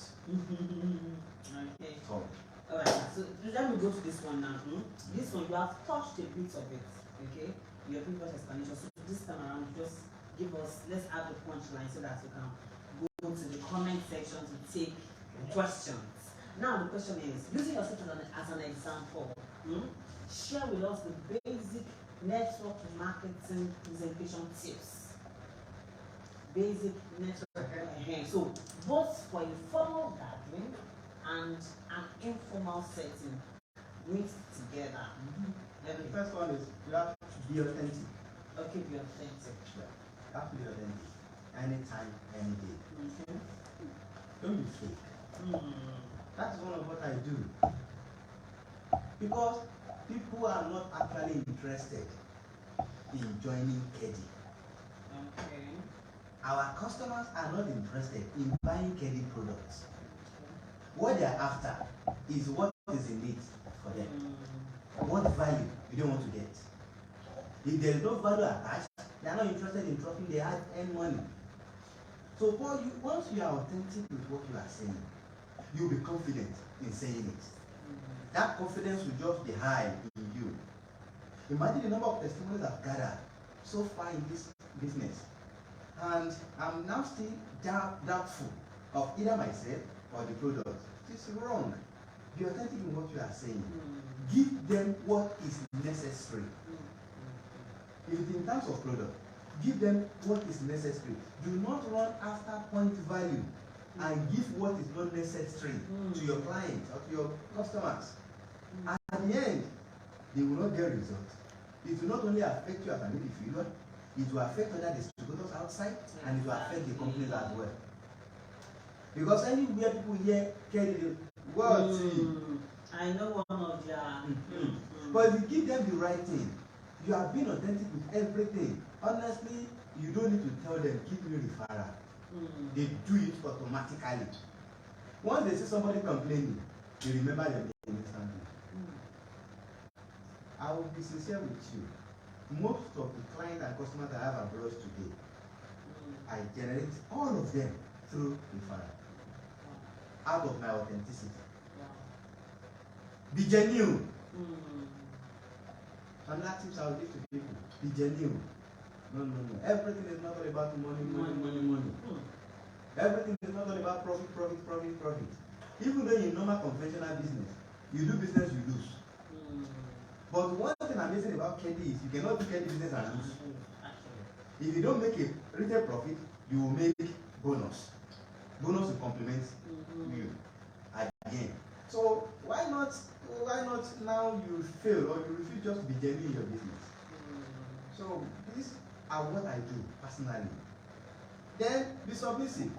Okay. So, alright, so let me go to this one now. This one, you have touched a bit of it, okay? Your previous explanation. So this time around, just give us, let's add the punchline so that we can go to the comment section to take questions. Now the question is, using your scripture as an example, share with us the basic network marketing presentation tips. Basic network. So both for a formal gathering and an informal setting mixed together. the first one is you have to be authentic. Okay, be authentic. You have to be authentic. Anytime, any day. Okay. Don't be fake. That's one of what I do. Because people are not actually interested in joining KEDI. Okay. Our customers are not interested in buying KEDI products. What they are after is what is in it for them. What value you don't want to get. If there is no value attached, they are not interested in dropping their hard-earned money. So once you are authentic with what you are saying, you'll be confident in saying it. That confidence will just be high in you. Imagine the number of testimonies I've gathered so far in this business. And I'm now still doubtful of either myself or the product. It's wrong. Be authentic in what you are saying. Give them what is necessary. If it's in terms of product, give them what is necessary. Do not run after point value and give what is not necessary to your clients or to your customers. At the end, they will not get results. It will not only affect you as an individual, it will affect other distributors outside, and it will affect the companies as well. Because anywhere people hear KEDI, what? I know one of their. But if you give them the right thing, you are being authentic with everything. Honestly, you don't need to tell them, give me referral. They do it automatically. Once they see somebody complaining, they remember your name instantly. I will be sincere with you. Most of the clients and customers I have abroad today, I generate all of them through referral. Out of my authenticity. Be genuine. Some tips I will give to people. Be genuine. No. Everything is not all about money. Everything is not all about profit. Even though in normal conventional business, you do business, you lose. But one thing amazing about KEDI is you cannot do KEDI business and lose. If you don't make a retail profit, you will make bonus. Bonus will complement you again. So why not now you fail or you refuse just to be genuine in your business? So please at what I do personally. Then be submissive.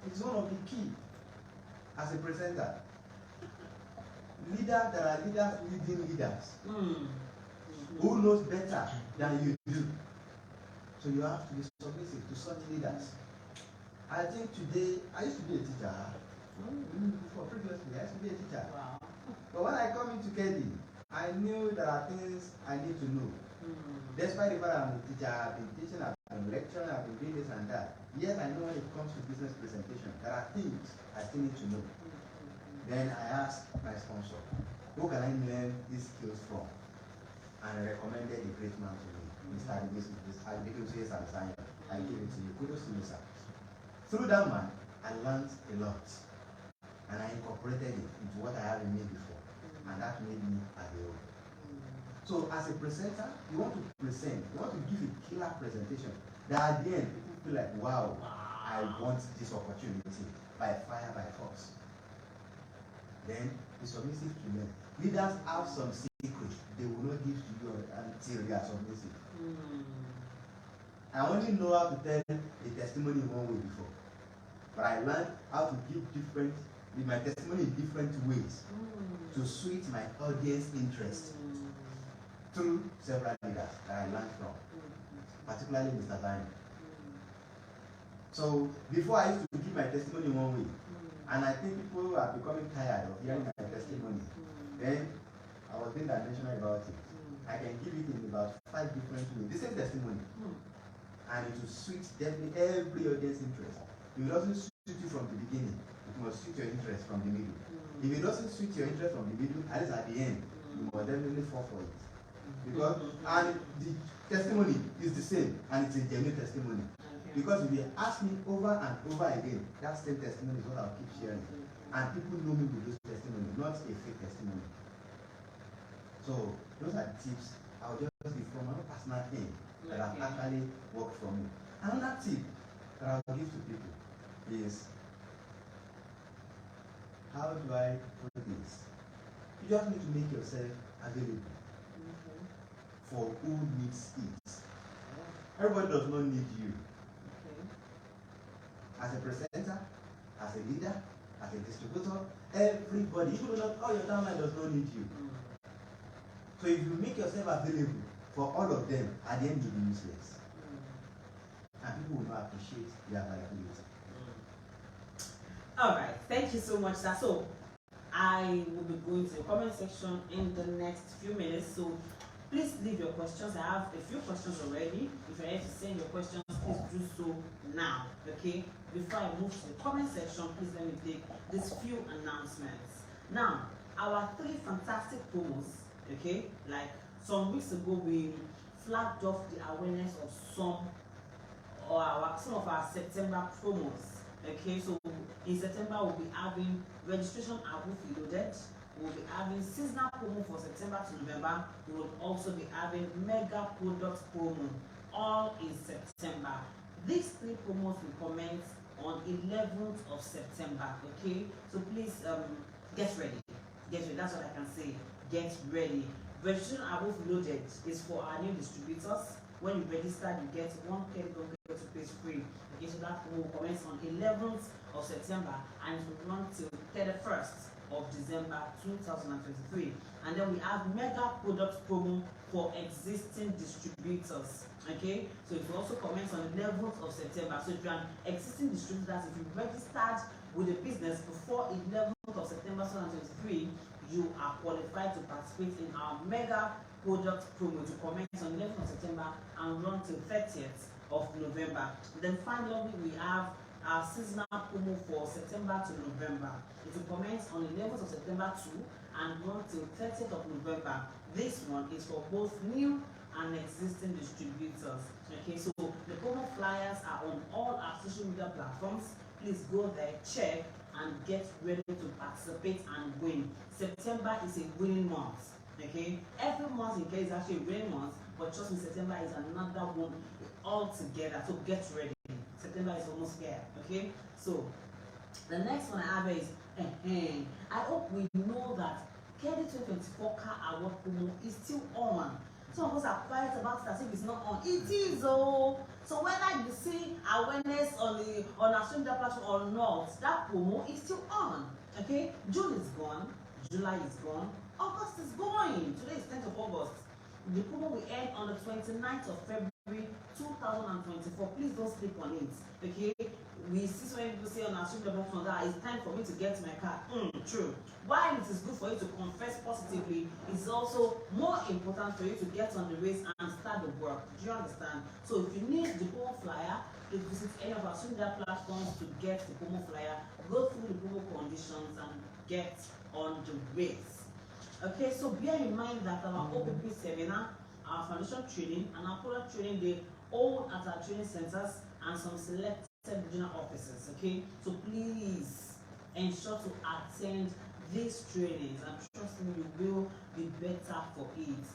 It's one of the key as a presenter. There are leaders leading leaders who knows better than you do. So you have to be submissive to such leaders. I think today, I used to be a teacher. Before, previously, I used to be a teacher. Wow. But when I come into KEDI, I knew there are things I need to know. Despite the fact I'm a teacher, I've been teaching, I've been lecturing, I've been doing this and that. Yet I know when it comes to business presentation, there are things I still need to know. Then I asked my sponsor, who can I learn these skills from? And I recommended a great man to me, Mr. Adekunle. I give it to you. Kudos to you, sir. Through that man, I learned a lot. And I incorporated it into what I had in me before. And that made me available. So as a presenter, you want to present, you want to give a killer presentation. That at the end, people feel like, wow, I want this opportunity by fire, by force. Then be submissive to them. Leaders have some secrets they will not give to you until they are submissive. I only know how to tell a testimony in one way before. But I learned how to give my testimony in different ways to suit my audience interest through several leaders that I learned from, particularly Mr. Bani. So before I used to give my testimony in one way, and I think people are becoming tired of hearing my testimony. Then I was being dimensional about it. I can give it in about 5 different ways. The same testimony. And it will suit definitely every audience interest. If it doesn't suit you from the beginning, it must suit your interest from the middle. If it doesn't suit your interest from the middle, at least at the end, you must definitely fall for it. Because and the testimony is the same, and it's a genuine testimony. Because if you ask me over and over again, that same testimony is what I'll keep sharing. And people know me with those testimonies, not a fake testimony. So those are the tips I'll just give from my personal thing that have actually worked for me. Another tip that I'll give to people is, how do I put this? You just need to make yourself available for who needs it. Everybody does not need you. As a presenter, as a leader, as a distributor, everybody, even though not all your downline does not need you. So if you make yourself available for all of them, at the end you'll be useless. And people will not appreciate your availability. Alright, thank you so much, sir. So I will be going to the comment section in the next few minutes. So please leave your questions. I have a few questions already. If you're here to send your questions, please do so now. Okay? Before I move to the comment section, please let me take these few announcements. Now, our 3 fantastic promos, okay? Like some weeks ago, we flagged off the awareness of some of our September promos. Okay, so in September we'll be having registration above loaded. We'll be having seasonal promo for September to November. We will also be having mega product promo all in September. These 3 promos will commence on 11th of September. Okay, so please get ready. Get ready. That's what I can say. Get ready. Registration above loaded is for our new distributors. When you register, you get 1 credit to page free. Okay, so that will commence on 11th of September and it will run till 31st of December 2023. And then we have mega product promo for existing distributors. Okay, so it will also commence on 11th of September. So if you're an existing distributor, if you registered with a business before 11th of September 2023, you are qualified to participate in our mega product promo to commence on 11th of September and run till 30th of November. Then finally, we have our seasonal promo for September to November. It will commence on 11th of September too and run till 30th of November. This one is for both new and existing distributors. Okay, so the promo flyers are on all our social media platforms. Please go there, check, and get ready to participate and win. September is a winning month. Okay, every month in case is actually a winning month, but trust me, September is another one altogether. So get ready. September is almost here. Okay, so the next one I have is I hope we know that KEDI 2024 Car Award promo is still on. Some of us are quiet about it as if it's not on. It is, oh. So whether you see awareness on our social media platform or not, that promo is still on. Okay, June is gone, July is gone, August is going. Today is 10th of August. The promo will end on the 29th of February 2024. Please don't sleep on it. Okay, we see so many people say on our social media platform that it's time for me to get my car. True. While it is good for you to confess positively, it's also more important for you to get on the race and start the work. Do you understand? So if you need the promo flyer, please visit any of our social media platforms to get the promo flyer, go through the promo conditions and get on the race. Okay, so bear in mind that our OPP seminar, our foundation training, and our product training, they all at our training centers and some selected regional offices. Okay, so please ensure to attend these trainings, and trust me, you will be better for it.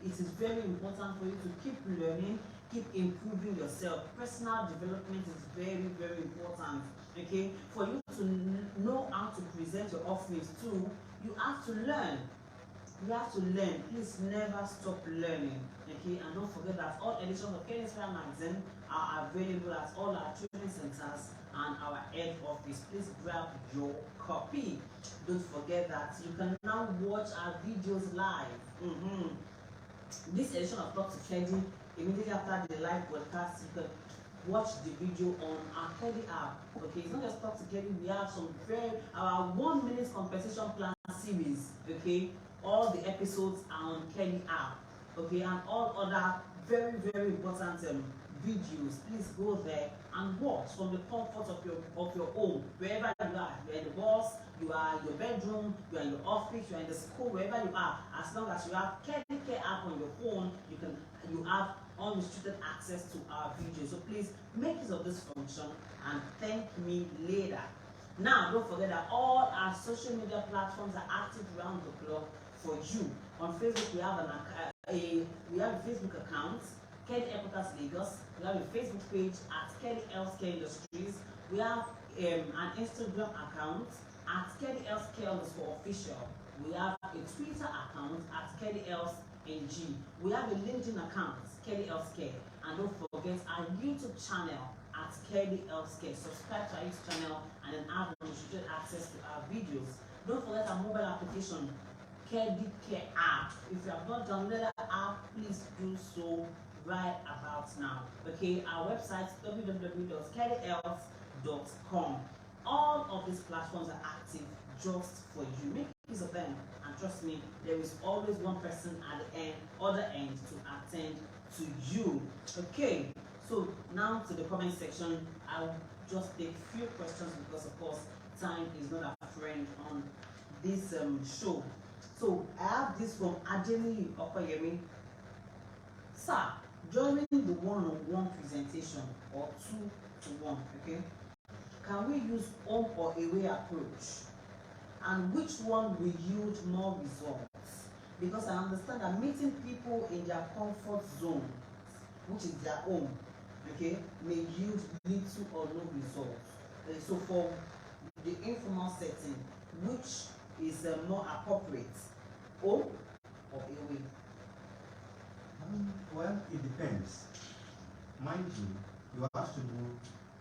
It is very important for you to keep learning, keep improving yourself. Personal development is very, very important. Okay, for you to know how to present your offerings too, you have to learn. You have to learn. Please never stop learning. Okay, and don't forget that all editions of KEDI Sharing magazine are available at all our training centers and our head office. Please grab your copy. Don't forget that you can now watch our videos live. This edition of Talk to Kedi, immediately after the live broadcast, you can watch the video on our KEDI app. Okay, it's not just Talk to Kedi, we have some our 1 minute compensation plan series. Okay, all the episodes are on KEDI app. Okay, and all other very, very important videos. Please go there and watch from the comfort of your home, wherever you are. You're in the bus, you are in your bedroom, you are in your office, you are in the school, wherever you are. As long as you have KEDI app on your phone, you have unrestricted access to our videos. So please make use of this function and thank me later. Now, don't forget that all our social media platforms are active around the clock for you. On Facebook, we have a Facebook account, KEDI Headquarters Lagos. We have a Facebook page at KEDI Healthcare Industries. We have an Instagram account at KEDI Healthcare_official. We have a Twitter account at KEDI Health NG. We have a LinkedIn account, KEDI Healthcare. And don't forget our YouTube channel at KEDI Healthcare. Subscribe to our YouTube channel and then have unrestricted access to our videos. Don't forget our mobile application, KEDI Care app. If you have not downloaded the app, please do so right about now. Okay, our website www.kedihealth.com. All of these platforms are active just for you. Make use of them, and trust me, there is always one person at the other end to attend to you. Okay, so now to the comment section. I'll just take few questions because of course time is not a friend on this show. So I have this from Adeni Okoyemi. Sir, during the one-on-one presentation or 2-to-1, okay, can we use home or away approach? And which one will yield more results? Because I understand that meeting people in their comfort zone, which is their home, okay, may yield little or no results. So for the informal setting, which is more appropriate, home or away? Well, it depends. Mind you, you have to know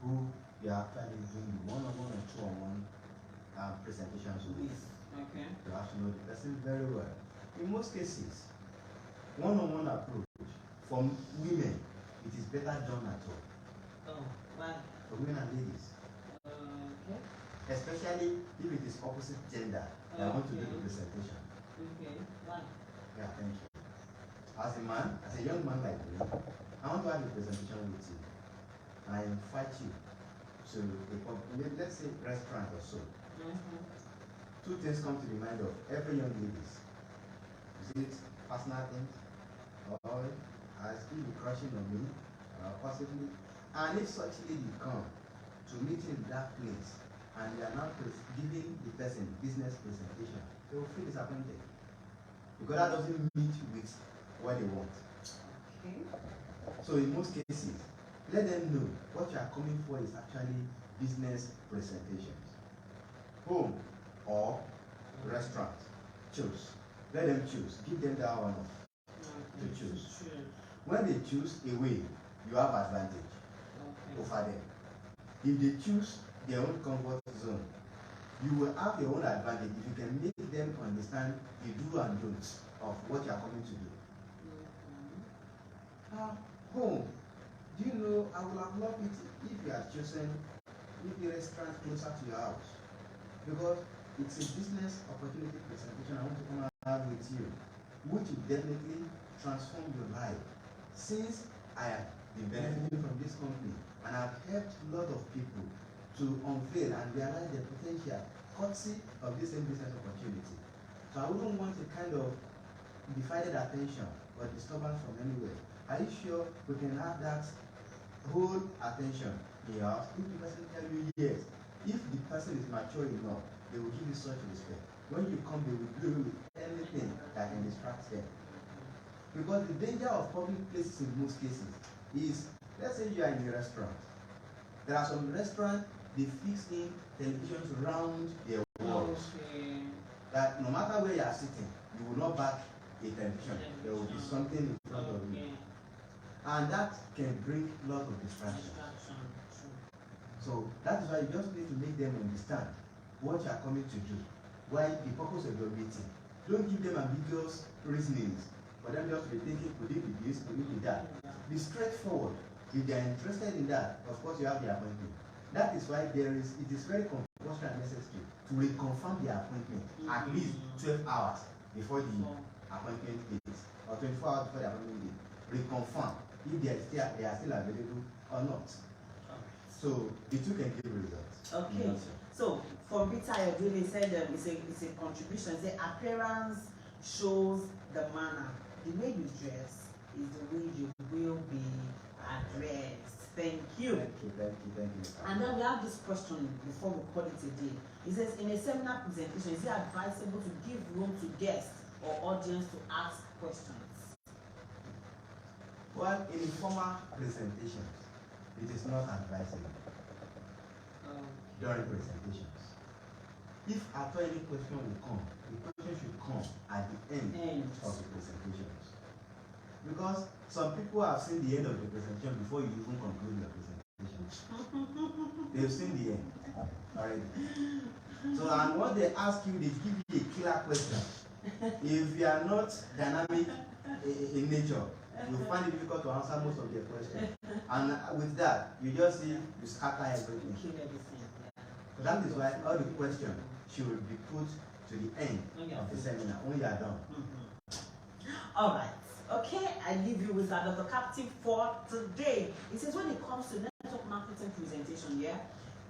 who you are actually doing the one-on-one or two-on-one presentations with. Okay. You have to know the person very well. In most cases, one-on-one approach for women, it is better done at all. Oh, why? For women and ladies. Okay. Especially if it is opposite gender that want to do the presentation. Okay. Why? Yeah, thank you. As a man, as a young man like me, I want to have a presentation with you. And I invite you to let's say restaurant or so. Two things come to the mind of every young lady. Is it personal things? Or I still be crushing on me? Possibly. And if such lady come to meet in that place and they are not giving the person business presentation, they will feel disappointed. Because that doesn't meet with what they want. Okay. So in most cases, let them know what you are coming for is actually business presentations. Home or restaurant, choose. Let them choose. Give them that one. to choose. True. When they choose a way, you have advantage over them. If they choose their own comfort zone, you will have your own advantage if you can make them understand the do and don'ts of what you are coming to do. Home, do you know, I would have loved it if you had chosen maybe a restaurant closer to your house, because it's a business opportunity presentation I want to come out with you, which will definitely transform your life. Since I have been benefiting from this company and I've helped a lot of people to unveil and realize their potential courtesy of this same business opportunity. So I wouldn't want a kind of divided attention or disturbance from anywhere. Are you sure we can have that whole attention in your house? If the person tell you yes, if the person is mature enough, they will give you such respect. When you come, they will do with anything that can distract them. Because the danger of public places in most cases is, let's say you are in a restaurant. There are some restaurants, they fix in televisions around their walls. That no matter where you are sitting, you will not back a television. There will be something in front of you. And that can bring a lot of distraction. So that is why you just need to make them understand what you are coming to do. Why the purpose of your meeting. Don't give them ambiguous reasonings. For them just to be thinking, could it be this, could it be that? Be straightforward. If they are interested in that, of course you have the appointment. That is why it is very compulsory and necessary to reconfirm the appointment at least 12 hours before the appointment date, or 24 hours before the appointment date. Reconfirm if they are still available or not. So the two can give results. Okay. So for Rita, they said it's a contribution. Say appearance shows the manner. The way you dress is the way you will be addressed. Thank you. Thank you. And then we have this question before we call it a day. It says, in a seminar presentation, is it advisable to give room to guests or audience to ask questions? Well, in informal presentations, it is not advisable during presentations. If at all any question will come, the question should come at the end of the presentations. Because some people have seen the end of the presentation before you even conclude your presentation. They've seen the end already. So, and what they ask you, they give you a killer question. If you are not dynamic in nature, you find it difficult to answer most of their questions. And with that, you just see, you scatter everything. So that is why all the questions should be put to the end of the seminar when you are done. All right. Okay, I leave you with another captive for today. It says when it comes to network marketing presentation,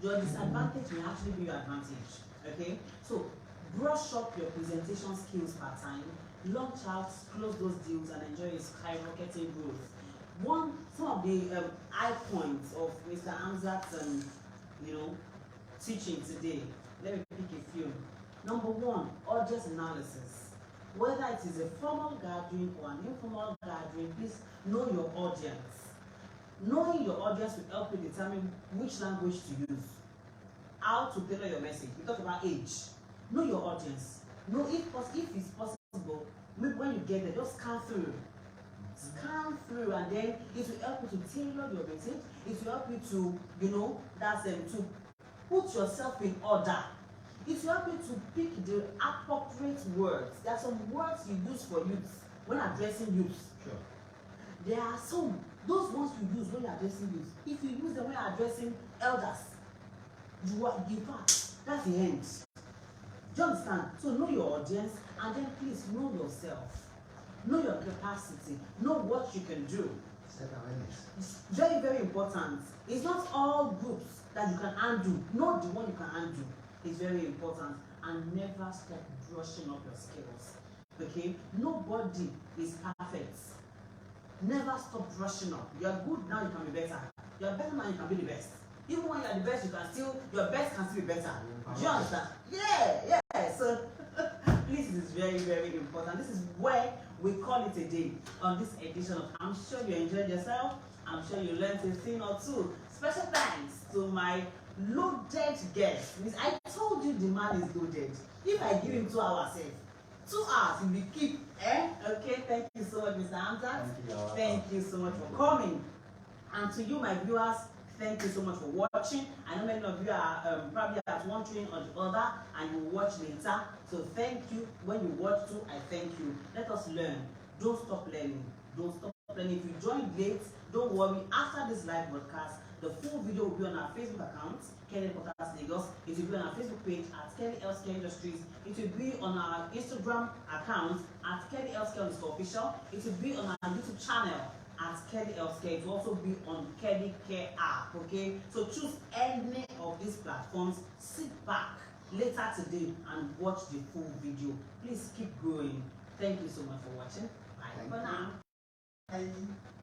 your disadvantage may actually be your advantage. Okay, so brush up your presentation skills part time, launch out, close those deals, and enjoy a skyrocketing growth. Some of the high points of Mr. Hamzat's teaching today. Let me pick a few. Number one, audience analysis. Whether it is a formal gathering or an informal gathering, please know your audience. Knowing your audience will help you determine which language to use, how to tailor your message. We talk about age. Know your audience. Know if it's possible, maybe when you get there, just scan through. Scan through, and then it will help you to tailor your message. It will help you to, to put yourself in order. It will help you to pick the appropriate words. There are some words you use for youth when addressing youth. Sure. There are some, those ones you use when you're addressing youth. If you use them when you're addressing elders, that's the end. Do you understand? So know your audience, and then please know yourself. Know your capacity. Know what you can do. Self-awareness. It's very, very important. It's not all groups that you can handle. Know the one you can handle. It's very important. And never stop brushing up your skills. Okay? Nobody is perfect. Never stop brushing up. You're good now, you can be better. You're better now, you can be the best. Even when you're the best, your best can still be better. Do you understand? Yeah. So this is very, very important. This is where we call it a day on this edition of I'm sure you enjoyed yourself. I'm sure you learned a thing or two. Special thanks to my loaded guest. I told you the man is loaded. If I give him 2 hours, 2 hours you will keep. Okay, thank you so much, Mr. Hamzat. Thank you so much for coming. And to you, my viewers, thank you so much for watching. I know many of you are probably at one train or the other and you watch later. So thank you. When you watch too, I thank you. Let us learn. Don't stop learning. Don't stop learning. If you joined late, don't worry. After this live broadcast, the full video will be on our Facebook account, Kedi Podcast Lagos. It will be on our Facebook page at Kedi Healthcare Industries. It will be on our Instagram account at Kedi Healthcare Official. It will be on our YouTube channel at Kedi Healthcare. It will also be on Kedi Care app. Okay, so choose any of these platforms. Sit back later today and watch the full video. Please keep going. Thank you so much for watching. Bye for now. Bye.